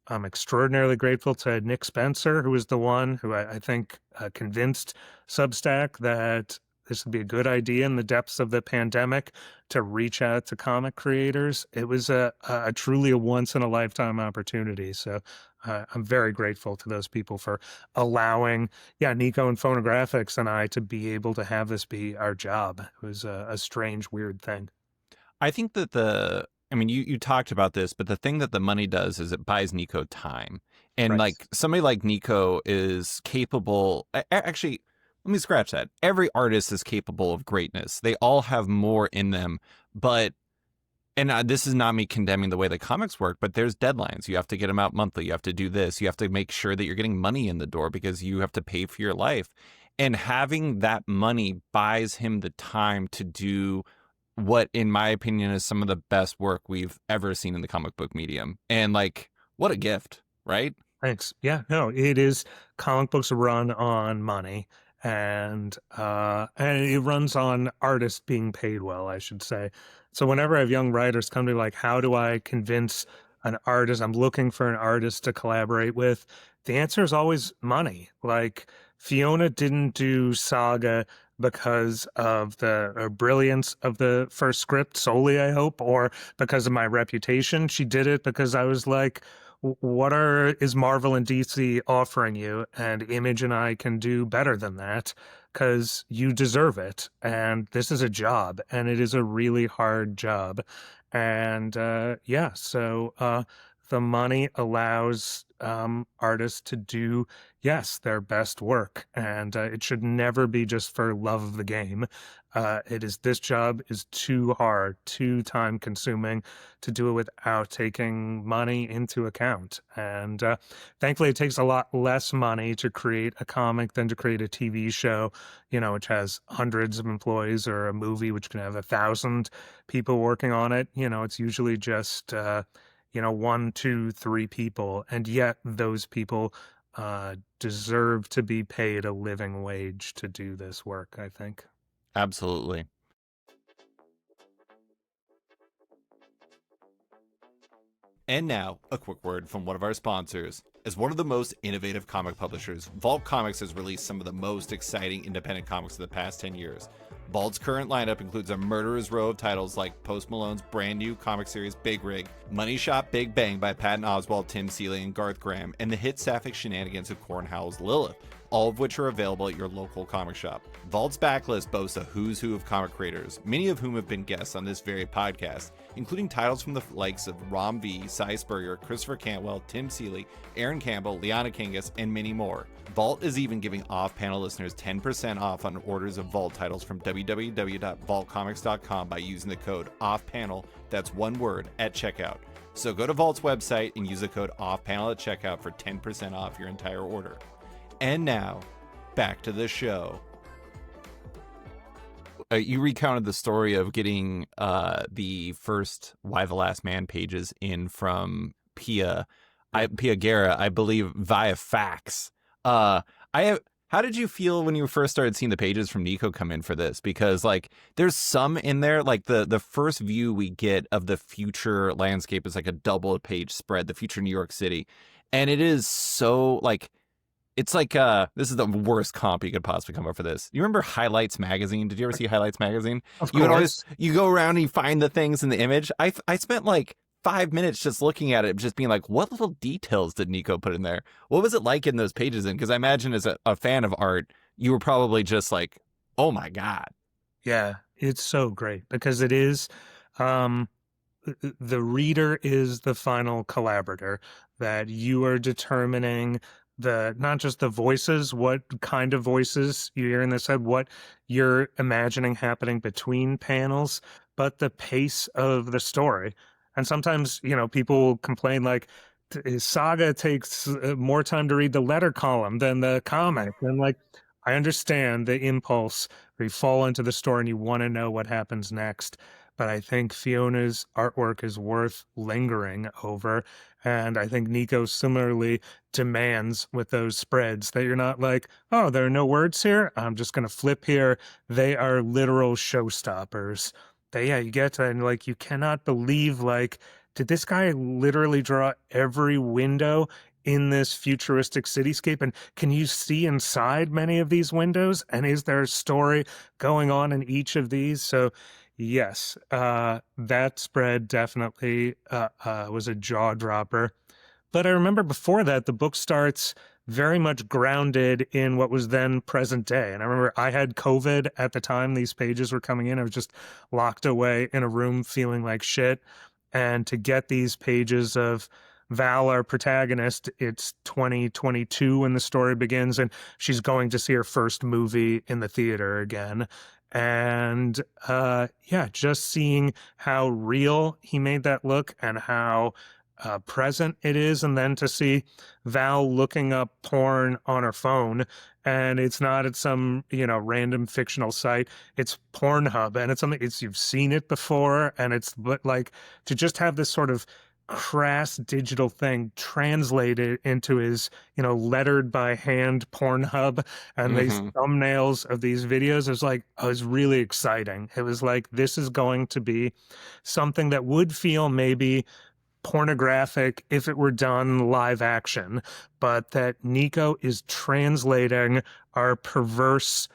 I'm extraordinarily grateful to Nick Spencer, who was the one who I think convinced Substack that this would be a good idea in the depths of the pandemic to reach out to comic creators. It was a truly a once in a lifetime opportunity. So I'm very grateful to those people for allowing, Niko and Phonographics and I to be able to have this be our job. It was a strange, weird thing. I think that you talked about this, but the thing that the money does is it buys Niko time. And Right. like somebody like Niko is capable, actually, let me scratch that. Every artist is capable of greatness. They all have more in them, but this is not me condemning the way the comics work, but there's deadlines. You have to get them out monthly. You have to do this. You have to make sure that you're getting money in the door because you have to pay for your life. And having that money buys him the time to do what, in my opinion, is some of the best work we've ever seen in the comic book medium. And like, what a gift, right? Thanks. Yeah, no, it is. Comic books run on money, and it runs on artists being paid well, I should say. So whenever I have young writers come to me like, how do I convince an artist? I'm looking for an artist to collaborate with. The answer is always money. Like Fiona didn't do Saga because of the brilliance of the first script solely, I hope, or because of my reputation. She did it because I was like, what is Marvel and DC offering you? And Image and I can do better than that because you deserve it. And this is a job, and it is a really hard job. And so the money allows artists to do, yes, their best work. And it should never be just for love of the game. This job is too hard, too time consuming to do it without taking money into account. And thankfully, it takes a lot less money to create a comic than to create a TV show, which has hundreds of employees, or a movie which can have 1,000 people working on it. It's usually just, 1, 2, 3 people. And yet those people deserve to be paid a living wage to do this work, I think. Absolutely. And now, a quick word from one of our sponsors. As one of the most innovative comic publishers, Vault Comics has released some of the most exciting independent comics of the past 10 years. Vault's current lineup includes a murderer's row of titles like Post Malone's brand new comic series Big Rig, Money Shot Big Bang by Patton Oswalt, Tim Seeley, and Garth Graham, and the hit sapphic shenanigans of Corn Howell's Lilith, all of which are available at your local comic shop. Vault's backlist boasts a who's who of comic creators, many of whom have been guests on this very podcast, including titles from the likes of Rom V, Cy Spurrier, Christopher Cantwell, Tim Seeley, Aaron Campbell, Liana Kangas, and many more. Vault is even giving off-panel listeners 10% off on orders of Vault titles from www.vaultcomics.com by using the code OFFPANEL, that's one word, at checkout. So go to Vault's website and use the code OFFPANEL at checkout for 10% off your entire order. And now, back to the show. You recounted the story of getting the first Why the Last Man pages in from Pia Guerra, I believe, via fax. How did you feel when you first started seeing the pages from Niko come in for this? Because like there's some in there, like the first view we get of the future landscape is like a double page spread, the future New York City. And it is so like, it's like, this is the worst comp you could possibly come up for this. You remember Highlights Magazine? Did you ever see Highlights Magazine? Of You would course. you go around and you find the things in the image. I spent like 5 minutes just looking at it, just being like, what little details did Niko put in there? What was it like in those pages? Because I imagine as a fan of art, you were probably just like, oh my God. Yeah, it's so great because it is, the reader is the final collaborator, that you are determining the not just the voices, what kind of voices you hear in this head, what you're imagining happening between panels, but the pace of the story. And sometimes, people will complain like, Saga takes more time to read the letter column than the comic. And like, I understand the impulse where you fall into the story and you want to know what happens next. But I think Fiona's artwork is worth lingering over. And I think Niko similarly demands with those spreads that you're not like, oh, there are no words here. I'm just going to flip here. They are literal showstoppers. But yeah, you get to, and like, you cannot believe, like, did this guy literally draw every window in this futuristic cityscape? And can you see inside many of these windows? And is there a story going on in each of these? So, yes, that spread definitely was a jaw dropper. But I remember before that, the book starts very much grounded in what was then present day. And I remember I had COVID at the time these pages were coming in. I was just locked away in a room feeling like shit. And to get these pages of Val, our protagonist, it's 2022 when the story begins, and she's going to see her first movie in the theater again. And yeah, just seeing how real he made that look and how present it is, and then to see Val looking up porn on her phone, and it's not at some random fictional site, it's Pornhub, and it's something, it's, you've seen it before, and it's, but like, to just have this sort of crass digital thing translated into his lettered by hand Pornhub and these thumbnails of these videos, it was like, oh, it was really exciting. It was like, this is going to be something that would feel maybe pornographic if it were done live action, but that Niko is translating our perverse,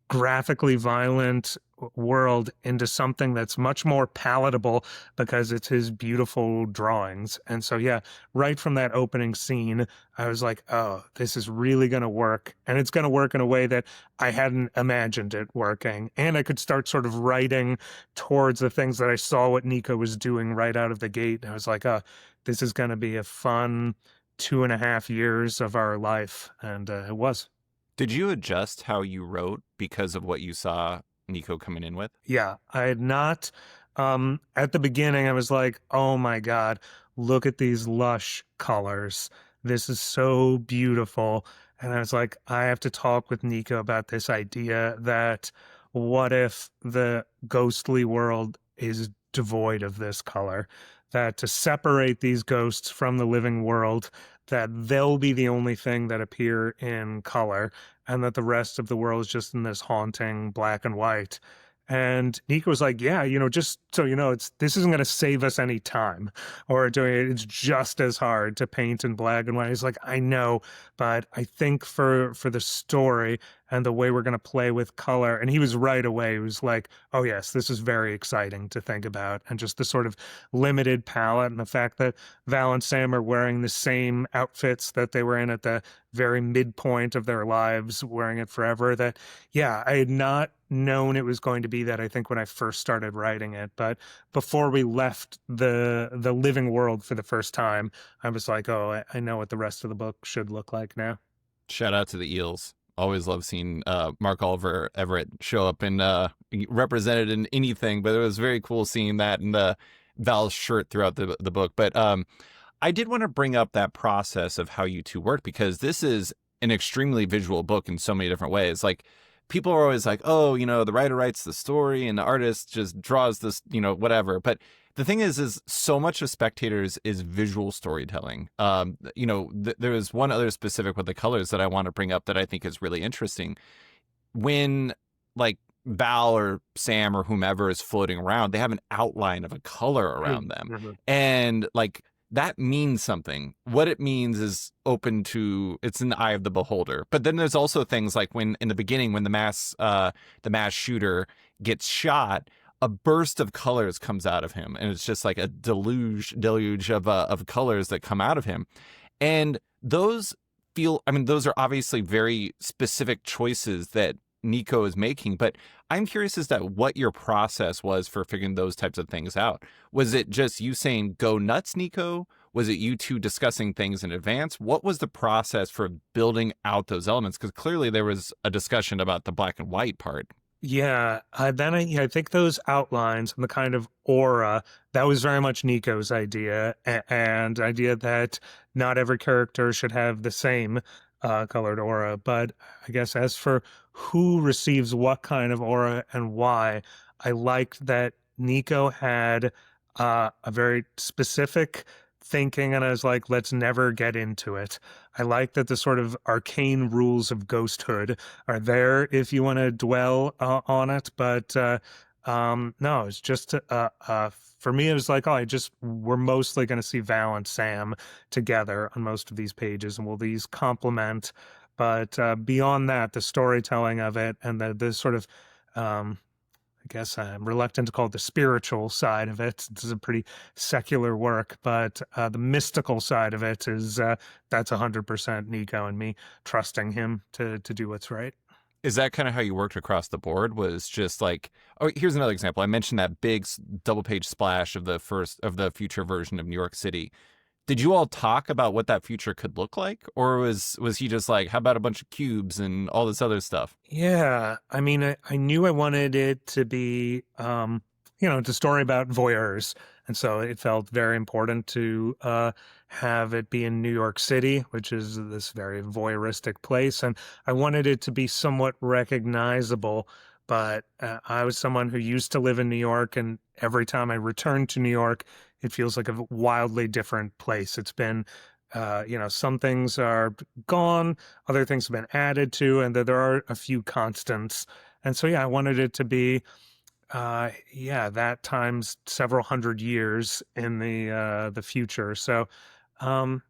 graphically violent world into something that's much more palatable because it's his beautiful drawings. And so, yeah, right from that opening scene, I was like, oh, this is really going to work. And it's going to work in a way that I hadn't imagined it working. And I could start sort of writing towards the things that I saw what Niko was doing right out of the gate. And I was like, oh, this is going to be a fun 2.5 years of our life. And it was. Did you adjust how you wrote because of what you saw Niko coming in with? Yeah, I had not. At the beginning, I was like, oh my God, look at these lush colors. This is so beautiful. And I was like, I have to talk with Niko about this idea that what if the ghostly world is devoid of this color? That to separate these ghosts from the living world, that they'll be the only thing that appear in color, and that the rest of the world is just in this haunting black and white. And Niko was like, yeah, just so you know, this isn't going to save us any time or doing it. It's just as hard to paint in black and white. He's like, I know, but I think for the story and the way we're going to play with color. And he was right away. He was like, oh yes, this is very exciting to think about. And just the sort of limited palette and the fact that Val and Sam are wearing the same outfits that they were in at the very midpoint of their lives, wearing it forever. That, yeah, I had not known it was going to be that, I think, when I first started writing it. But before we left the living world for the first time, I was like, oh, I know what the rest of the book should look like now. Shout out to the Eels. Always love seeing Mark Oliver Everett show up and represented in anything, but it was very cool seeing that in the Val's shirt throughout the book. But I did want to bring up that process of how you two work, because this is an extremely visual book in so many different ways. Like, people are always like, oh, the writer writes the story and the artist just draws this, whatever. But the thing is so much of Spectators is visual storytelling. There was one other specific with the colors that I want to bring up that I think is really interesting. When, like, Val or Sam or whomever is floating around, they have an outline of a color around them. And, like, that means something. What it means is open to, it's in the eye of the beholder. But then there's also things like when, in the beginning, when the mass shooter gets shot, a burst of colors comes out of him, and it's just like a deluge of colors that come out of him. And those are obviously very specific choices that Niko is making. But I'm curious as to what your process was for figuring those types of things out. Was it just you saying, go nuts, Niko? Was it you two discussing things in advance? What was the process for building out those elements? Because clearly there was a discussion about the black and white part. Yeah, I think those outlines and the kind of aura, that was very much Nico's idea, and idea that not every character should have the same colored aura. But I guess as for who receives what kind of aura and why, I liked that Niko had a very specific thinking, and I was like, let's never get into it. I like that the sort of arcane rules of ghosthood are there if you want to dwell on it. But no, it's just for me, it was like, we're mostly going to see Val and Sam together on most of these pages, and will these complement? But beyond that, the storytelling of it and the sort of I guess I'm reluctant to call it the spiritual side of it. This is a pretty secular work, but the mystical side of it is that's 100% Niko and me trusting him to do what's right. Is that kind of how you worked across the board? Was just like, oh, here's another example. I mentioned that big double page splash of the future version of New York City. Did you all talk about what that future could look like? Or was he just like, how about a bunch of cubes and all this other stuff? Yeah, I mean, I knew I wanted it to be, it's a story about voyeurs. And so it felt very important to have it be in New York City, which is this very voyeuristic place. And I wanted it to be somewhat recognizable. But I was someone who used to live in New York, and every time I return to New York, it feels like a wildly different place. It's been, some things are gone, other things have been added to, and there are a few constants. And so, yeah, I wanted it to be, that times several hundred years in the future. So, I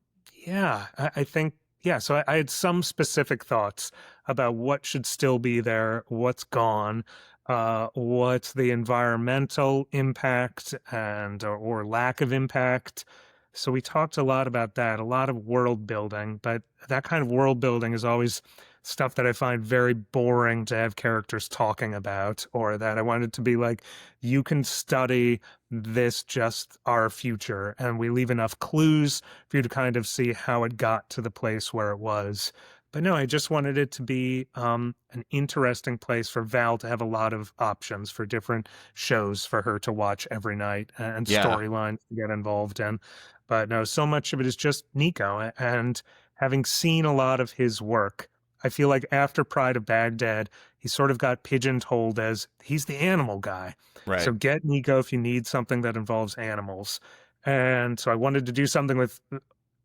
think, yeah, so I had some specific thoughts about what should still be there, what's gone, what's the environmental impact and or lack of impact. So we talked a lot about that, a lot of world building, but that kind of world building is always stuff that I find very boring to have characters talking about, or that I wanted to be like, you can study this just our future, and we leave enough clues for you to kind of see how it got to the place where it was. But no, I just wanted it to be an interesting place for Val to have a lot of options for different shows for her to watch every night and Yeah. storylines to get involved in. But no, so much of it is just Niko. And having seen a lot of his work, I feel like after Pride of Baghdad, he sort of got pigeonholed as he's the animal guy. Right. So get Niko if you need something that involves animals. And so I wanted to do something with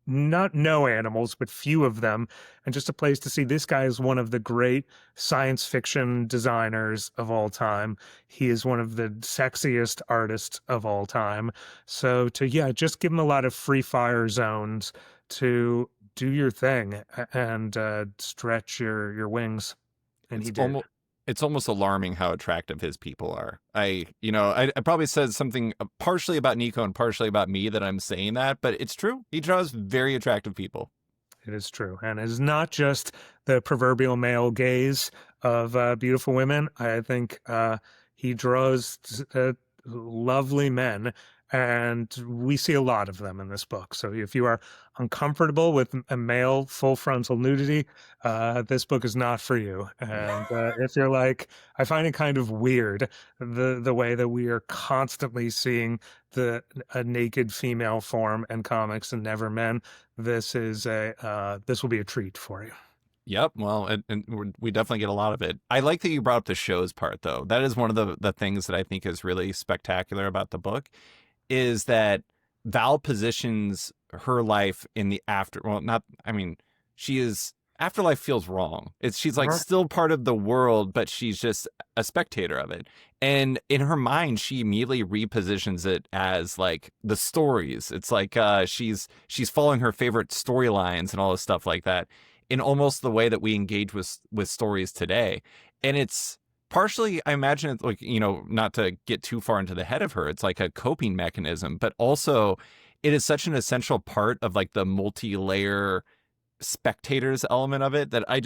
not no animals, but few of them, and just a place to see this guy is one of the great science fiction designers of all time. He is one of the sexiest artists of all time. So just give him a lot of free fire zones to do your thing and stretch your wings. And It's he did. almost alarming how attractive his people are. I probably said something partially about Niko and partially about me that I'm saying that, but it's true. He draws very attractive people. It is true. And it is not just the proverbial male gaze of beautiful women. I think he draws lovely men, and we see a lot of them in this book. So if you are uncomfortable with a male full frontal nudity, this book is not for you. And if you're like, I find it kind of weird the way that we are constantly seeing a naked female form in comics and never men, this will be a treat for you. Yep. Well, and we definitely get a lot of it. I like that you brought up the shows part, though. That is one of the things that I think is really spectacular about the book, is that Val positions her life in the after. Well, not. I mean, she is. Afterlife feels wrong. She's like still part of the world, but she's just a spectator of it. And in her mind, she immediately repositions it as like the stories. It's like she's following her favorite storylines and all this stuff like that, in almost the way that we engage with stories today. And it's partially, I imagine it's like, not to get too far into the head of her, it's like a coping mechanism, but also it is such an essential part of like the multi-layer spectators element of it that I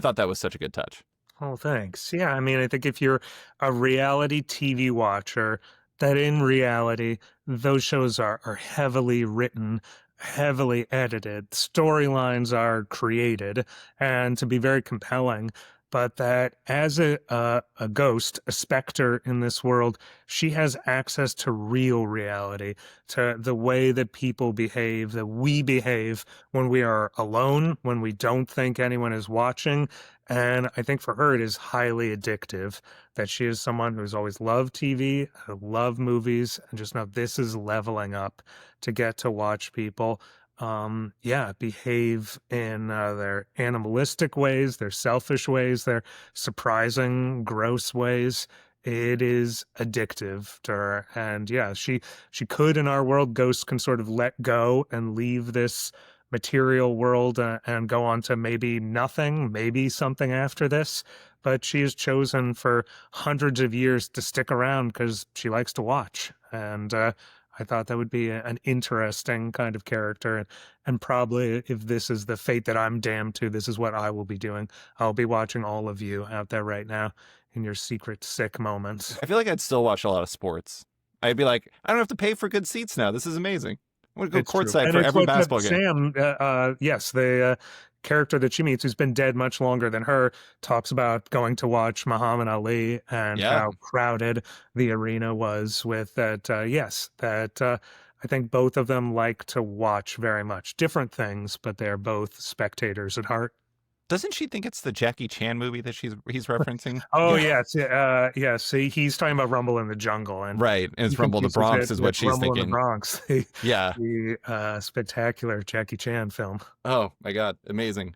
thought that was such a good touch. Oh, thanks. Yeah, I mean, I think if you're a reality TV watcher, that in reality, those shows are heavily written, heavily edited, storylines are created, and to be very compelling. But that as a ghost, a specter in this world, she has access to real reality, to the way that people behave, that we behave when we are alone, when we don't think anyone is watching. And I think for her, it is highly addictive that she is someone who's always loved TV, loved movies, and just now this is leveling up to get to watch people, yeah, behave in their animalistic ways, their selfish ways, their surprising, gross ways. It is addictive to her. And yeah, she could in our world, ghosts can sort of let go and leave this material world and go on to maybe nothing, maybe something after this. But she has chosen for hundreds of years to stick around because she likes to watch. And I thought that would be an interesting kind of character. And probably if this is the fate that I'm damned to, this is what I will be doing. I'll be watching all of you out there right now in your secret sick moments. I feel like I'd still watch a lot of sports. I'd be like, I don't have to pay for good seats now. This is amazing. I'm going to go It's true. courtside And for it's every what basketball game. Sam, yes, the character that she meets, who's been dead much longer than her, talks about going to watch Muhammad Ali and Yeah. how crowded the arena was with that. Yes, that I think both of them like to watch very much. Different things, but they're both spectators at heart. Doesn't she think it's the Jackie Chan movie that he's referencing? Oh, Yeah. yes, yes. He's talking about Rumble in the Jungle, and Right. And he it's Rumble in the confuses Bronx it is what with she's Rumble in the thinking. Bronx, Yeah. the spectacular Jackie Chan film. Oh my God. Amazing.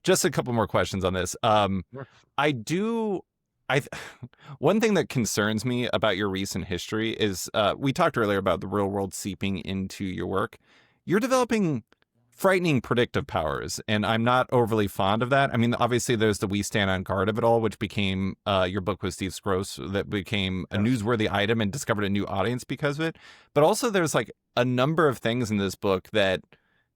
Just a couple more questions on this. Sure. I do I one thing that concerns me about your recent history is we talked earlier about the real world seeping into your work. You're developing frightening predictive powers, and I'm not overly fond of that. I mean, obviously there's the We Stand on Guard of it all, which became your book with Steve Scrose that became a Yeah. newsworthy item and discovered a new audience because of it. But also there's like a number of things in this book that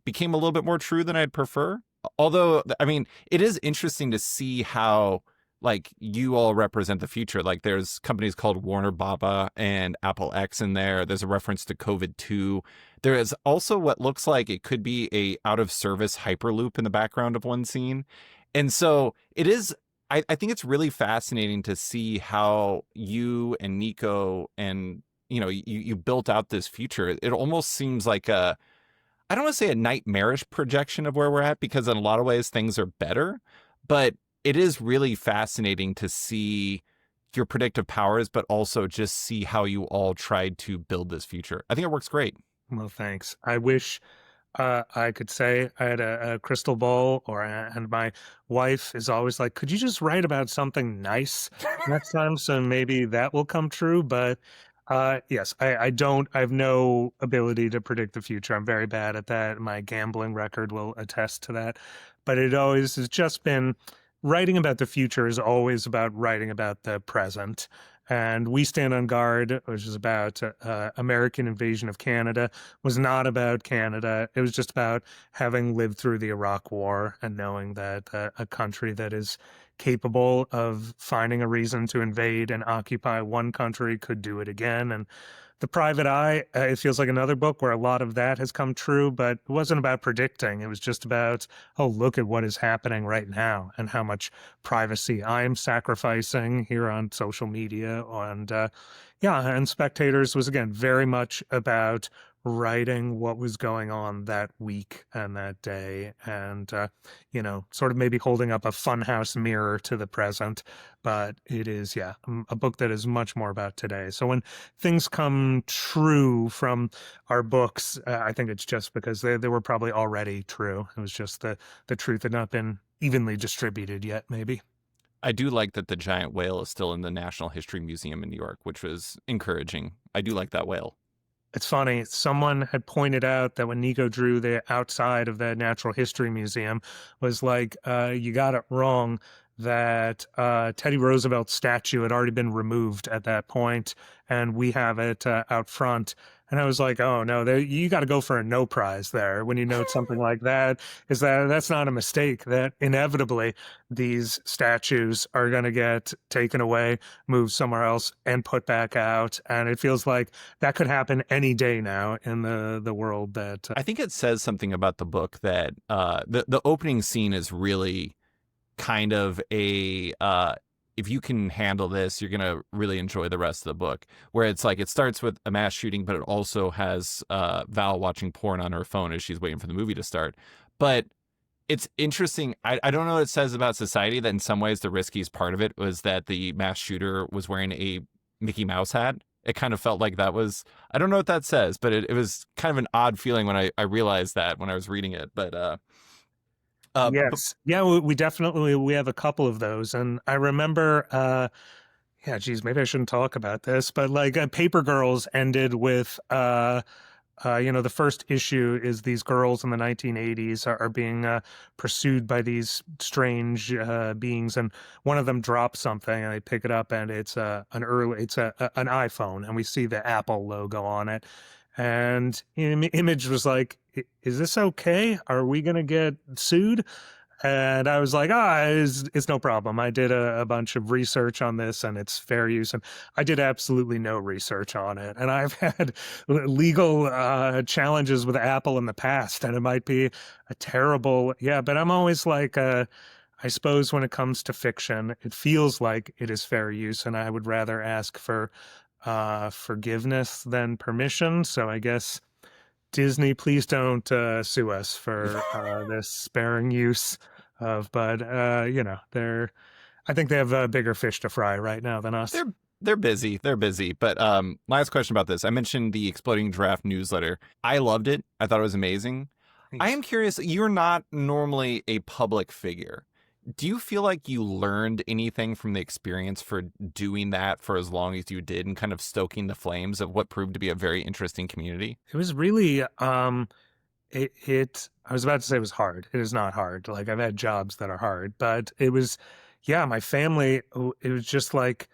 became a little bit more true than I'd prefer. Although, I mean, it is interesting to see how like you all represent the future. Like there's companies called Warner Baba and Apple X in there. There's a reference to COVID-2. There is also what looks like it could be a out of service hyperloop in the background of one scene. And so it is, I think it's really fascinating to see how you and Niko and, you know, you built out this future. It almost seems like I don't want to say a nightmarish projection of where we're at because in a lot of ways things are better, but it is really fascinating to see your predictive powers, but also just see how you all tried to build this future. I think it works great. Well, thanks. I wish I could say I had a crystal ball, and my wife is always like, "Could you just write about something nice next time?" So maybe that will come true. But yes, I don't. I have no ability to predict the future. I'm very bad at that. My gambling record will attest to that. But it always has just been writing about the future is always about writing about the present. And We Stand on Guard, which is about American invasion of Canada, was not about Canada. It was just about having lived through the Iraq War and knowing that a country that is capable of finding a reason to invade and occupy one country could do it again. And The Private Eye, it feels like another book where a lot of that has come true, but it wasn't about predicting. It was just about, oh, look at what is happening right now and how much privacy I am sacrificing here on social media. And yeah, and Spectators was, again, very much about writing what was going on that week and that day and sort of maybe holding up a funhouse mirror to the present. But it is, yeah, a book that is much more about today. So when things come true from our books, I think it's just because they were probably already true. It was just the truth had not been evenly distributed yet, maybe. I do like that the giant whale is still in the National History Museum in New York, which was encouraging. I do like that whale. It's funny. Someone had pointed out that when Niko drew the outside of the Natural History Museum was like, you got it wrong. that Teddy Roosevelt's statue had already been removed at that point, and we have it out front. And I was like, oh no, you got to go for a no prize there when you note something like that. Is that's not a mistake? That inevitably these statues are going to get taken away, moved somewhere else, and put back out. And it feels like that could happen any day now in the world that. I think it says something about the book that the opening scene is really kind of a if you can handle this, you're gonna really enjoy the rest of the book. Where it's like it starts with a mass shooting, but it also has Val watching porn on her phone as she's waiting for the movie to start. But it's interesting. I don't know what it says about society that in some ways the riskiest part of it was that the mass shooter was wearing a Mickey Mouse hat. It kind of felt like that was, I don't know what that says, but it was kind of an odd feeling when I realized that when I was reading it. But Yes. Yeah, we definitely we have a couple of those. And I remember yeah, geez, maybe I shouldn't talk about this, but like Paper Girls ended with the first issue is these girls in the 1980s are being pursued by these strange beings, and one of them drops something, and they pick it up, and it's an iPhone, and we see the Apple logo on it. And Image was like, "Is this okay? Are we gonna get sued?" And I was like, it's no problem. I did a bunch of research on this and it's fair use. And I did absolutely no research on it. And I've had legal challenges with Apple in the past, and it might be a terrible, yeah, but I'm always like, I suppose when it comes to fiction, it feels like it is fair use. And I would rather ask for forgiveness than permission. So I guess Disney, please don't sue us for this sparing use of. But I think they have bigger fish to fry right now than us. They're busy. They're busy. But last question about this. I mentioned the Exploding Giraffe newsletter. I loved it. I thought it was amazing. Thanks. I am curious. You're not normally a public figure. Do you feel like you learned anything from the experience for doing that for as long as you did and kind of stoking the flames of what proved to be a very interesting community? It was really, I was about to say it was hard. It is not hard. Like I've had jobs that are hard, but it was, yeah, my family, it was just like,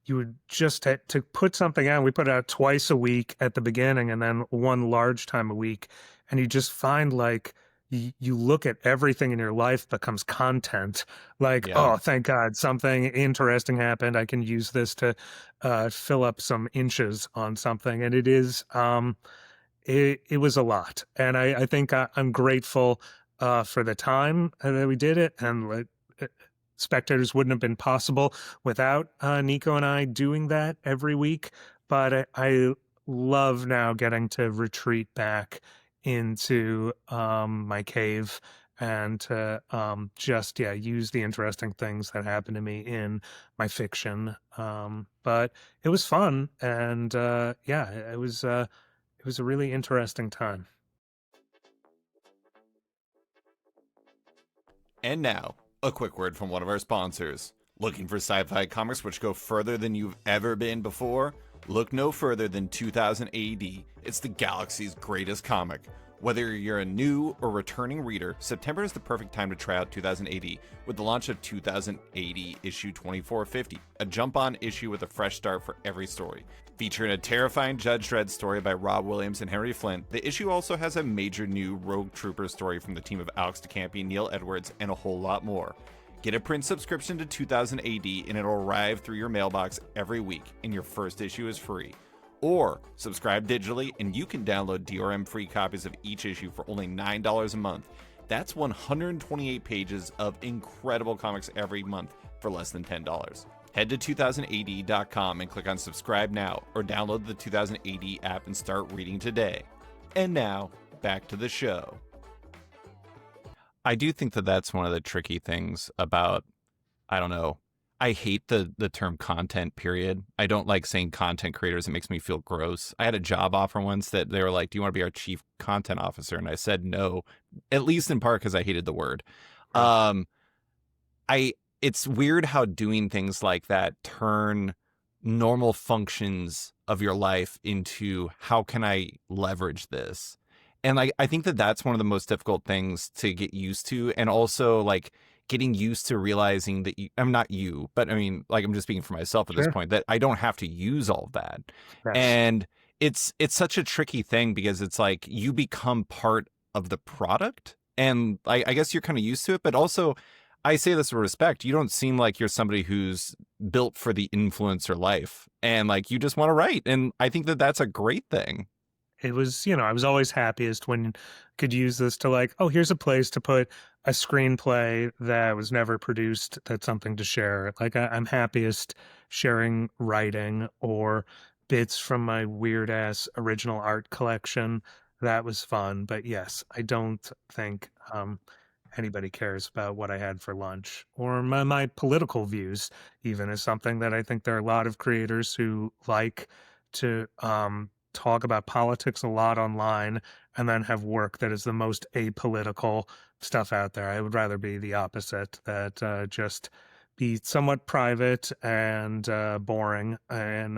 you would just have to put something out. We put it out twice a week at the beginning and then one large time a week. And you just find like, you look at everything in your life becomes content. Like, oh, thank God, something interesting happened. I can use this to fill up some inches on something. And it is, it was a lot. And I think I'm grateful for the time that we did it. And Spectators wouldn't have been possible without Niko and I doing that every week. But I love now getting to retreat back into my cave and to just use the interesting things that happen to me in my fiction. But it was fun, and it was a really interesting time. And now, a quick word from one of our sponsors. Looking for sci-fi comics which go further than you've ever been before? Look no further than 2000 AD. It's the galaxy's greatest comic. Whether you're a new or returning reader, September is the perfect time to try out 2000 AD with the launch of 2000 AD issue 2450, a jump-on issue with a fresh start for every story. Featuring a terrifying Judge Dredd story by Rob Williams and Henry Flint, the issue also has a major new Rogue Trooper story from the team of Alex DeCampi, Neil Edwards, and a whole lot more. Get a print subscription to 2000 AD and it'll arrive through your mailbox every week, and your first issue is free. Or subscribe digitally and you can download DRM free copies of each issue for only $9 a month. That's 128 pages of incredible comics every month for less than $10. Head to 2000AD.com and click on subscribe now, or download the 2000 AD app and start reading today. And now, back to the show. I do think that that's one of the tricky things about, I don't know, I hate the term content, period. I don't like saying content creators. It makes me feel gross. I had a job offer once that they were like, do you want to be our chief content officer? And I said no, at least in part because I hated the word. It's weird how doing things like that turn normal functions of your life into how can I leverage this? And I think that that's one of the most difficult things to get used to. And also like getting used to realizing that I'm not you, but I mean, like, I'm just speaking for myself at this Sure. point, that I don't have to use all of that. Yes. And it's such a tricky thing because it's like you become part of the product. And I guess you're kind of used to it, but also I say this with respect. You don't seem like you're somebody who's built for the influencer life and like you just want to write. And I think that that's a great thing. It was, I was always happiest when I could use this to like, oh, here's a place to put a screenplay that was never produced. That's something to share. Like I'm happiest sharing writing or bits from my weird ass original art collection. That was fun. But yes, I don't think anybody cares about what I had for lunch or my political views, even is something that I think there are a lot of creators who like to talk about politics a lot online and then have work that is the most apolitical stuff out there. I would rather be the opposite, that just be somewhat private and boring and,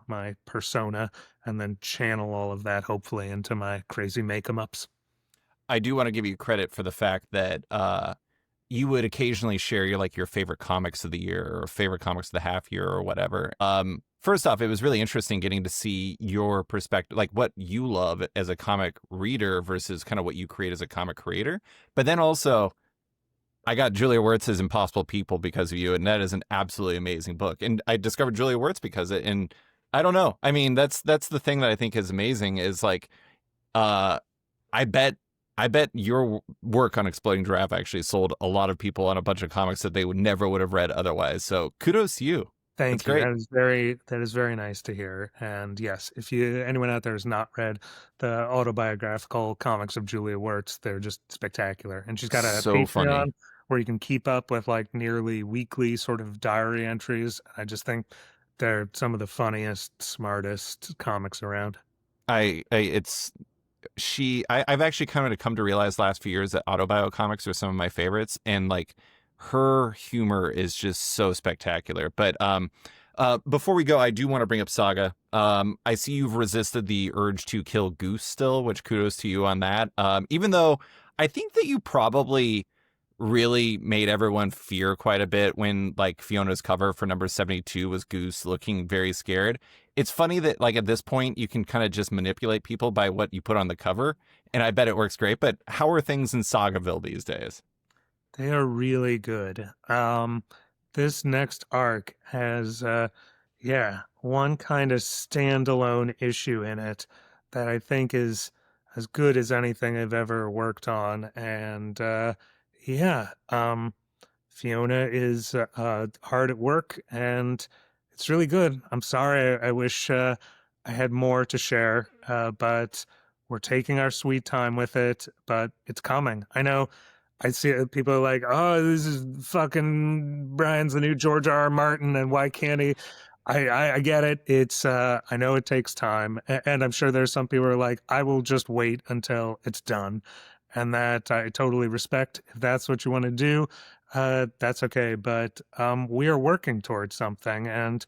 my persona, and then channel all of that hopefully into my crazy make-em-ups. I do want to give you credit for the fact that you would occasionally share your favorite comics of the year or favorite comics of the half year or whatever. First off, it was really interesting getting to see your perspective, like what you love as a comic reader versus kind of what you create as a comic creator. But then also, I got Julia Wertz's Impossible People because of you, and that is an absolutely amazing book. And I discovered Julia Wertz because of it. And I don't know. I mean, that's the thing that I think is amazing is like, uh, I bet your work on Exploding Giraffe actually sold a lot of people on a bunch of comics that they would have read otherwise. So kudos to you. That's Thank you. great. That is very nice to hear. And yes, if anyone out there has not read the autobiographical comics of Julia Wertz, they're just spectacular. And she's got a So funny. Patreon where you can keep up with like nearly weekly sort of diary entries. I just think they're some of the funniest, smartest comics around. I've actually kind of come to realize last few years that autobio comics are some of my favorites, and like her humor is just so spectacular. But before we go, I do want to bring up Saga. I see you've resisted the urge to kill Goose still, which kudos to you on that. Even though I think that you probably really made everyone fear quite a bit when like Fiona's cover for number 72 was Goose looking very scared. It's funny that like at this point you can kind of just manipulate people by what you put on the cover, and I bet it works great. But how are things in Sagaville these days? They are really good. This next arc has, one kind of standalone issue in it that I think is as good as anything I've ever worked on. And, Fiona is hard at work and it's really good. I'm sorry. I wish I had more to share, but we're taking our sweet time with it, but it's coming. I know I see people are like, "Oh, this is fucking Brian's the new George R. R. Martin, and why can't he?" I get it. It's I know it takes time, and I'm sure there's some people who are like, "I will just wait until it's done," and that I totally respect. If that's what you want to do, that's okay. But we are working towards something, and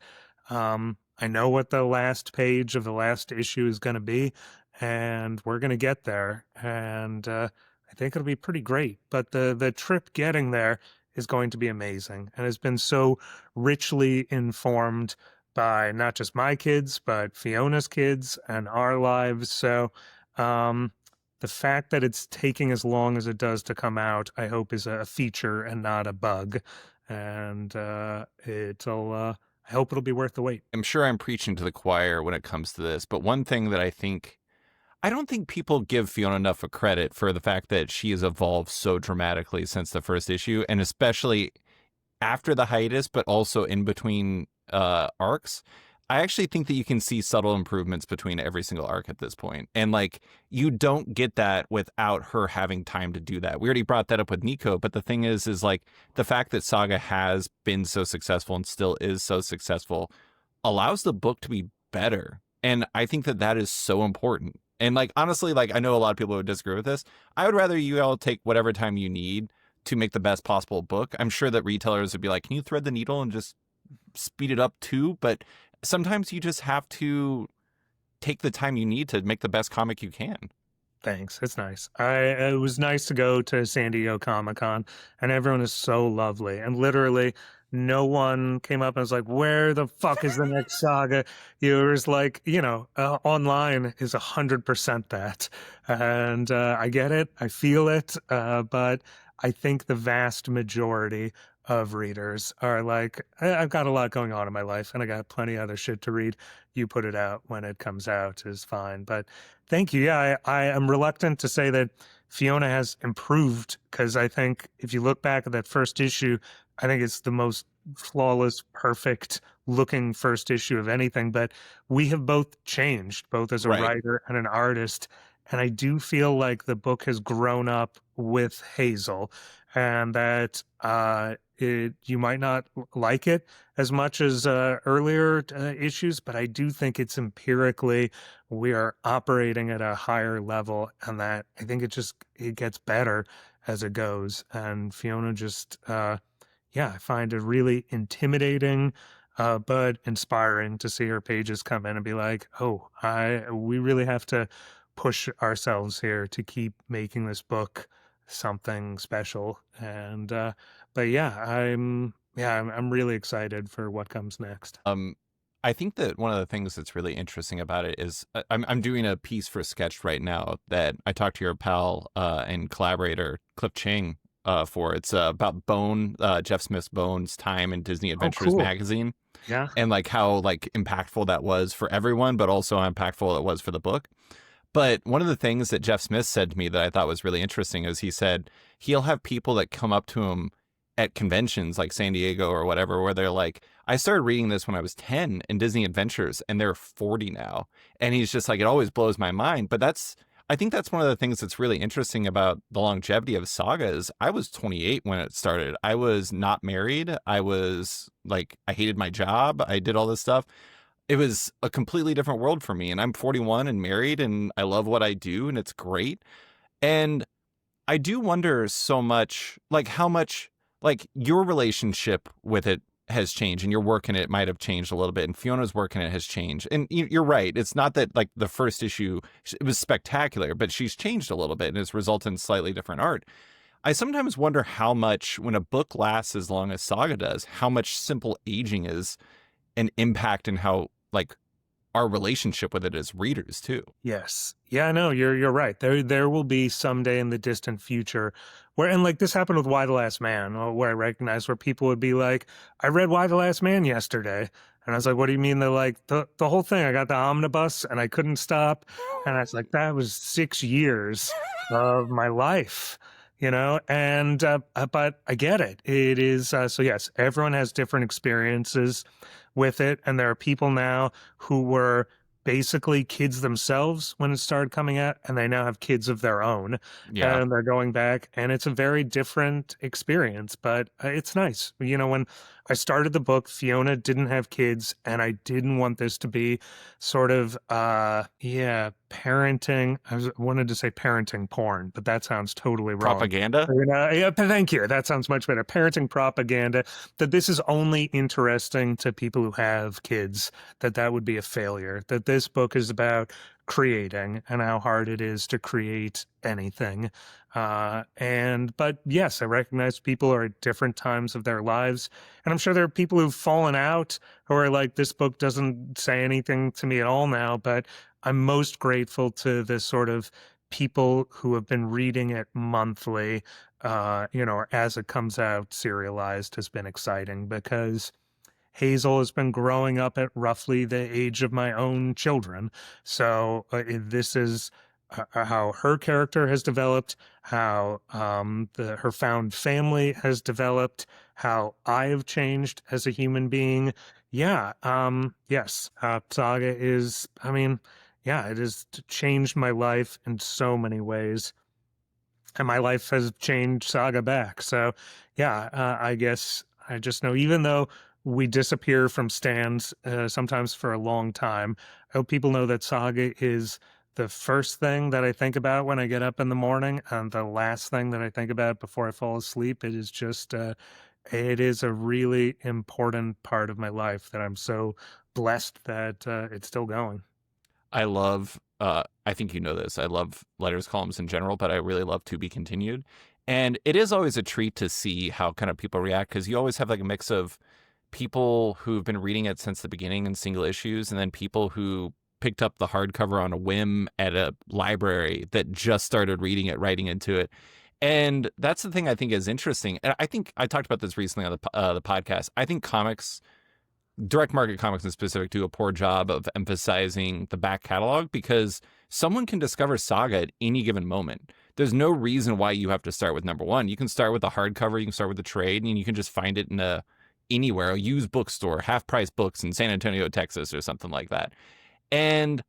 I know what the last page of the last issue is going to be, and we're going to get there, and. I think it'll be pretty great. But the trip getting there is going to be amazing and has been so richly informed by not just my kids, but Fiona's kids and our lives. So the fact that it's taking as long as it does to come out, I hope is a feature and not a bug. And I hope it'll be worth the wait. I'm sure I'm preaching to the choir when it comes to this, but one thing that I don't think people give Fiona enough of credit for the fact that she has evolved so dramatically since the first issue, and especially after the hiatus, but also in between arcs. I actually think that you can see subtle improvements between every single arc at this point. And like, you don't get that without her having time to do that. We already brought that up with Niko, but the thing is like the fact that Saga has been so successful and still is so successful allows the book to be better. And I think that that is so important. And like, honestly, like I know a lot of people would disagree with this. I would rather you all take whatever time you need to make the best possible book. I'm sure that retailers would be like, can you thread the needle and just speed it up too? But sometimes you just have to take the time you need to make the best comic you can. Thanks. It's nice. It was nice to go to San Diego Comic-Con, and everyone is so lovely. And literally, no one came up and was like, "Where the fuck is the next saga?" You was like, online is 100% that, and I get it, I feel it, but I think the vast majority of readers are like, I've got a lot going on in my life, and I got plenty of other shit to read. You put it out when it comes out is fine, but." Thank you. Yeah, I am reluctant to say that Fiona has improved because I think if you look back at that first issue, I think it's the most flawless, perfect looking first issue of anything. But we have both changed, both as a Right. writer and an artist. And I do feel like the book has grown up with Hazel and that you might not like it as much as earlier issues, but I do think it's empirically we are operating at a higher level, and that I think it gets better as it goes. And Fiona just I find it really intimidating but inspiring to see her pages come in and be like, oh, we really have to push ourselves here to keep making this book something special. And but I'm really excited for what comes next. Um, I think that one of the things that's really interesting about it is I'm doing a piece for Sketch right now that I talked to your pal and collaborator Cliff Ching for. It's about Bone, Jeff Smith's Bone's time in Disney Oh, Adventures cool. magazine, Yeah. and like how like impactful that was for everyone, but also how impactful it was for the book. But one of the things that Jeff Smith said to me that I thought was really interesting is he said he'll have people that come up to him at conventions like San Diego or whatever, where they're like, I started reading this when I was 10 in Disney Adventures and they're 40 now. And he's just like, it always blows my mind. But I think that's one of the things that's really interesting about the longevity of Saga is I was 28 when it started. I was not married. I was like, I hated my job. I did all this stuff. It was a completely different world for me. And I'm 41 and married and I love what I do and it's great. And I do wonder so much, like how much, like your relationship with it has changed and your work in it might have changed a little bit and Fiona's work in it has changed. And you're right. It's not that like the first issue, it was spectacular, but she's changed a little bit and it's resulted in slightly different art. I sometimes wonder how much, when a book lasts as long as Saga does, how much simple aging is an impact in how like our relationship with it as readers too. Yes. Yeah, no, you're right. There will be someday in the distant future where, and like this happened with Why the Last Man, where I recognize where people would be like, I read Why the Last Man yesterday. And I was like, what do you mean? They're like, the whole thing. I got the omnibus and I couldn't stop. And I was like, that was 6 years of my life, And but I get it. It is so yes, everyone has different experiences with it, and there are people now who were basically kids themselves when it started coming out, and they now have kids of their own, Yeah. and they're going back, and it's a very different experience, but it's nice. When I started the book, Fiona didn't have kids, and I didn't want this to be sort of, parenting. Wanted to say parenting porn, but that sounds totally wrong. Propaganda? Yeah, thank you. That sounds much better. Parenting propaganda, that this is only interesting to people who have kids, that would be a failure, that this book is about creating and how hard it is to create anything. But yes, I recognize people are at different times of their lives. And I'm sure there are people who've fallen out who are like, this book doesn't say anything to me at all now. But I'm most grateful to the sort of people who have been reading it monthly, or as it comes out serialized has been exciting because Hazel has been growing up at roughly the age of my own children. So this is how her character has developed, how her found family has developed, how I have changed as a human being. Yeah, yes, Saga is, it has changed my life in so many ways. And my life has changed Saga back. So, yeah, I guess I just know, even though we disappear from stands sometimes for a long time, I hope people know that Saga is the first thing that I think about when I get up in the morning and the last thing that I think about before I fall asleep. It is just, it is a really important part of my life that I'm so blessed that it's still going. I love I think you know this. I love letters columns in general, but I really love To Be Continued. And it is always a treat to see how kind of people react because you always have like a mix of people who've been reading it since the beginning in single issues, and then people who picked up the hardcover on a whim at a library that just started reading it, writing into it. And that's the thing I think is interesting. And I think I talked about this recently on the podcast. I think comics, direct market comics in specific, do a poor job of emphasizing the back catalog because someone can discover Saga at any given moment. There's no reason why you have to start with number one. You can start with the hardcover, you can start with the trade, and you can just find it in anywhere, a used bookstore, half price books in San Antonio, Texas, or something like that. And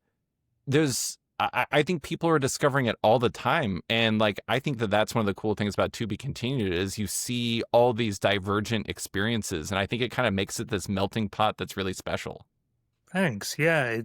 I think people are discovering it all the time. And like, I think that that's one of the cool things about To Be Continued is you see all these divergent experiences. And I think it kind of makes it this melting pot that's really special. Thanks. Yeah,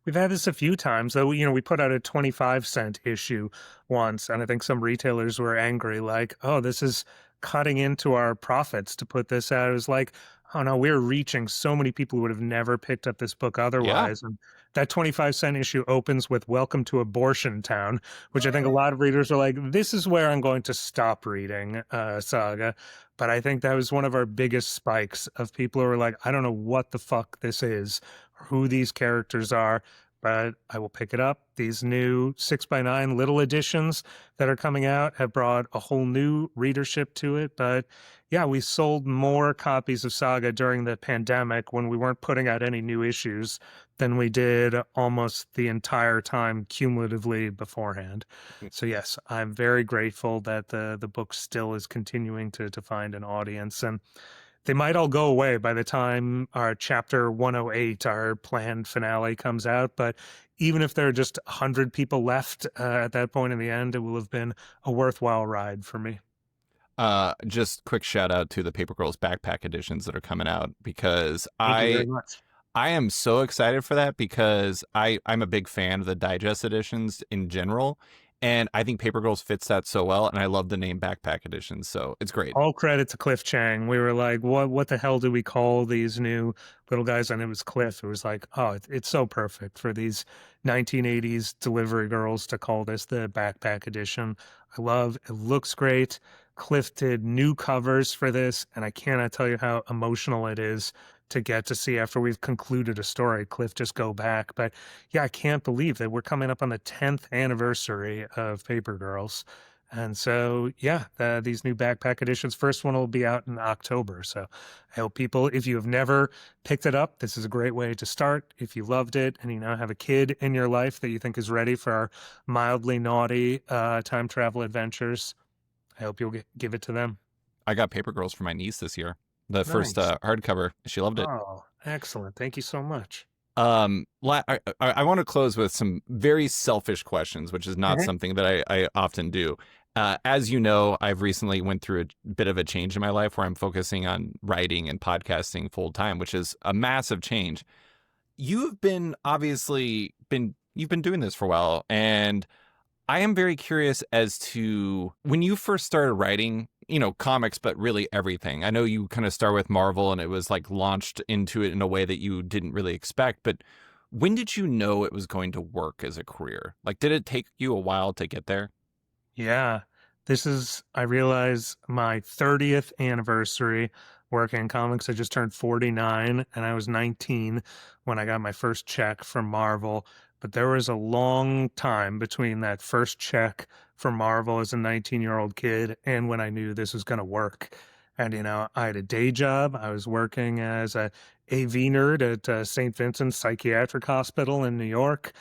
we've had this a few times. Though, we put out a 25-cent issue once, and I think some retailers were angry, like, "Oh, this is cutting into our profits to put this out." It was like, "Oh no, we're reaching so many people who would have never picked up this book Yeah. otherwise." And that 25-cent issue opens with "Welcome to Abortion Town," which I think a lot of readers are like, "This is where I'm going to stop reading Saga." But I think that was one of our biggest spikes of people who were like, "I don't know what the fuck this is, who these characters are, but I will pick it up." These new 6x9 little editions that are coming out have brought a whole new readership to it. But yeah, we sold more copies of Saga during the pandemic when we weren't putting out any new issues than we did almost the entire time cumulatively beforehand. So yes, I'm very grateful that the book still is continuing to find an audience. And they might all go away by the time our chapter 108, our planned finale, comes out. But even if there are just 100 people left at that point in the end, it will have been a worthwhile ride for me. Just quick shout out to the Paper Girls backpack editions that are coming out because Thank you very much. I am so excited for that because I'm a big fan of the digest editions in general. And I think Paper Girls fits that so well. And I love the name backpack editions. So it's great. All credit to Cliff Chang. We were like, what the hell do we call these new little guys? And it was Cliff. It was like, oh, it's so perfect for these 1980s delivery girls to call this the backpack edition. I love it. Looks great. Cliff did new covers for this, and I cannot tell you how emotional it is to get to see after we've concluded a story, Cliff just go back. But yeah, I can't believe that we're coming up on the 10th anniversary of Paper Girls. And so, yeah, these new backpack editions, first one will be out in October. So I hope people, if you have never picked it up, this is a great way to start. If you loved it and you now have a kid in your life that you think is ready for our mildly naughty time travel adventures, I hope you'll give it to them. I got Paper Girls for my niece this year. The first Nice. hardcover. She loved it. Oh, excellent. Thank you so much. I want to close with some very selfish questions, which is not Mhm. something that I often do. As you know, I've recently went through a bit of a change in my life where I'm focusing on writing and podcasting full time, which is a massive change. You've been you've been doing this for a while, and I am very curious as to when you first started writing, comics, but really everything. I know you kind of start with Marvel and it was like launched into it in a way that you didn't really expect, but when did you know it was going to work as a career? Like, did it take you a while to get there? Yeah. This is, I realize, my 30th anniversary working in comics. I just turned 49 and I was 19 when I got my first check from Marvel. But there was a long time between that first check from Marvel as a 19-year-old kid and when I knew this was going to work. And, I had a day job. I was working as a AV nerd at St. Vincent's Psychiatric Hospital in New York.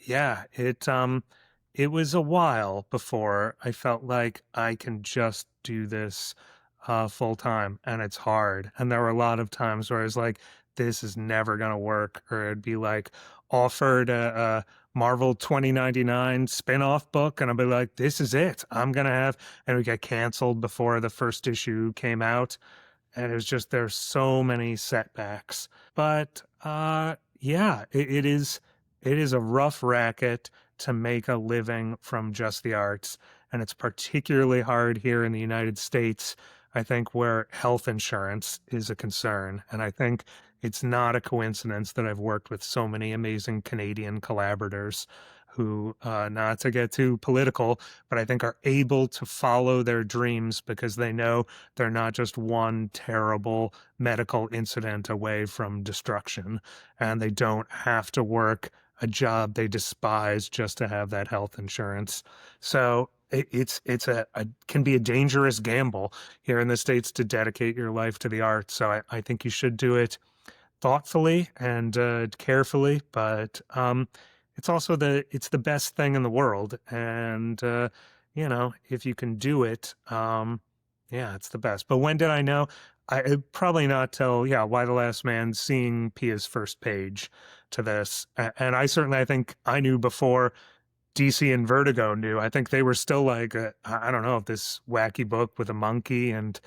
Yeah, it was a while before I felt like I can just do this full time, and it's hard. And there were a lot of times where I was like, this is never going to work. Or it'd be like offered a Marvel 2099 spin-off book, and I'd be like, this is it. I'm going to have, and it would get canceled before the first issue came out. And it was just, there's so many setbacks. But yeah, it is a rough racket to make a living from just the arts. And it's particularly hard here in the United States, I think, where health insurance is a concern. And I think it's not a coincidence that I've worked with so many amazing Canadian collaborators who, not to get too political, but I think are able to follow their dreams because they know they're not just one terrible medical incident away from destruction, and they don't have to work a job they despise just to have that health insurance. So it's a can be a dangerous gamble here in the States to dedicate your life to the arts. So I think you should do it thoughtfully and carefully, but it's also it's the best thing in the world, and if you can do it, yeah, it's the best. But when did I know? Probably not till Why the Last Man, seeing Pia's first page to this, and I think I knew before DC and Vertigo knew. I think they were still like, I don't know if this wacky book with a monkey and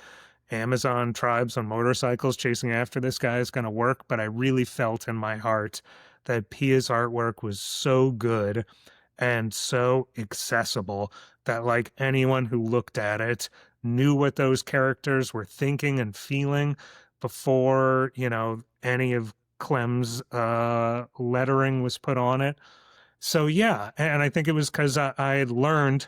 Amazon tribes on motorcycles chasing after this guy is going to work, but I really felt in my heart that Pia's artwork was so good and so accessible that like anyone who looked at it knew what those characters were thinking and feeling before, any of Clem's lettering was put on it. So yeah, and I think it was because I had learned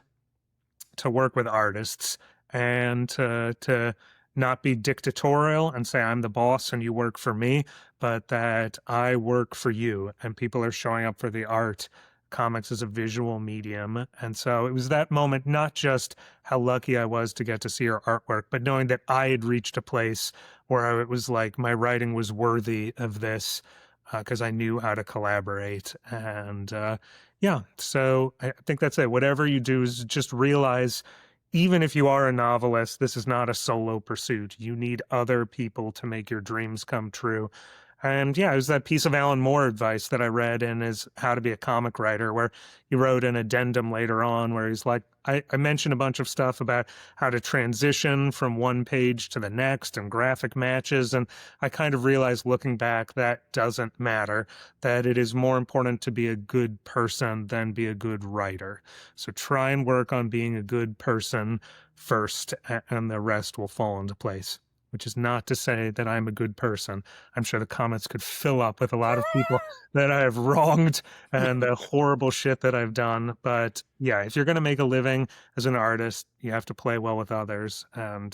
to work with artists and to not be dictatorial and say I'm the boss and you work for me, but that I work for you and people are showing up for the art. Comics is a visual medium. And so it was that moment, not just how lucky I was to get to see her artwork, but knowing that I had reached a place where it was like my writing was worthy of this because I knew how to collaborate. And so I think that's it. Whatever you do is just realize, even if you are a novelist, this is not a solo pursuit. You need other people to make your dreams come true. And yeah, it was that piece of Alan Moore advice that I read in his How to Be a Comic Writer, where he wrote an addendum later on where he's like, I mentioned a bunch of stuff about how to transition from one page to the next and graphic matches. And I kind of realized looking back that doesn't matter, that it is more important to be a good person than be a good writer. So try and work on being a good person first, and the rest will fall into place. Which is not to say that I'm a good person. I'm sure the comments could fill up with a lot of people that I have wronged and the horrible shit that I've done. But yeah, if you're going to make a living as an artist, you have to play well with others and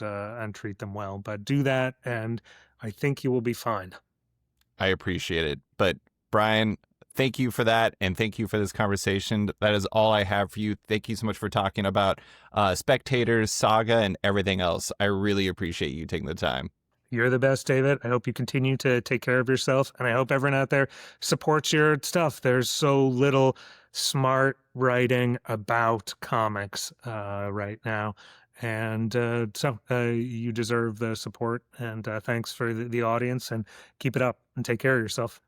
treat them well. But do that, and I think you will be fine. I appreciate it. But Brian, thank you for that, and thank you for this conversation. That is all I have for you. Thank you so much for talking about Spectators, Saga, and everything else. I really appreciate you taking the time. You're the best, David. I hope you continue to take care of yourself, and I hope everyone out there supports your stuff. There's so little smart writing about comics right now, and so you deserve the support, and thanks for the audience, and keep it up, and take care of yourself.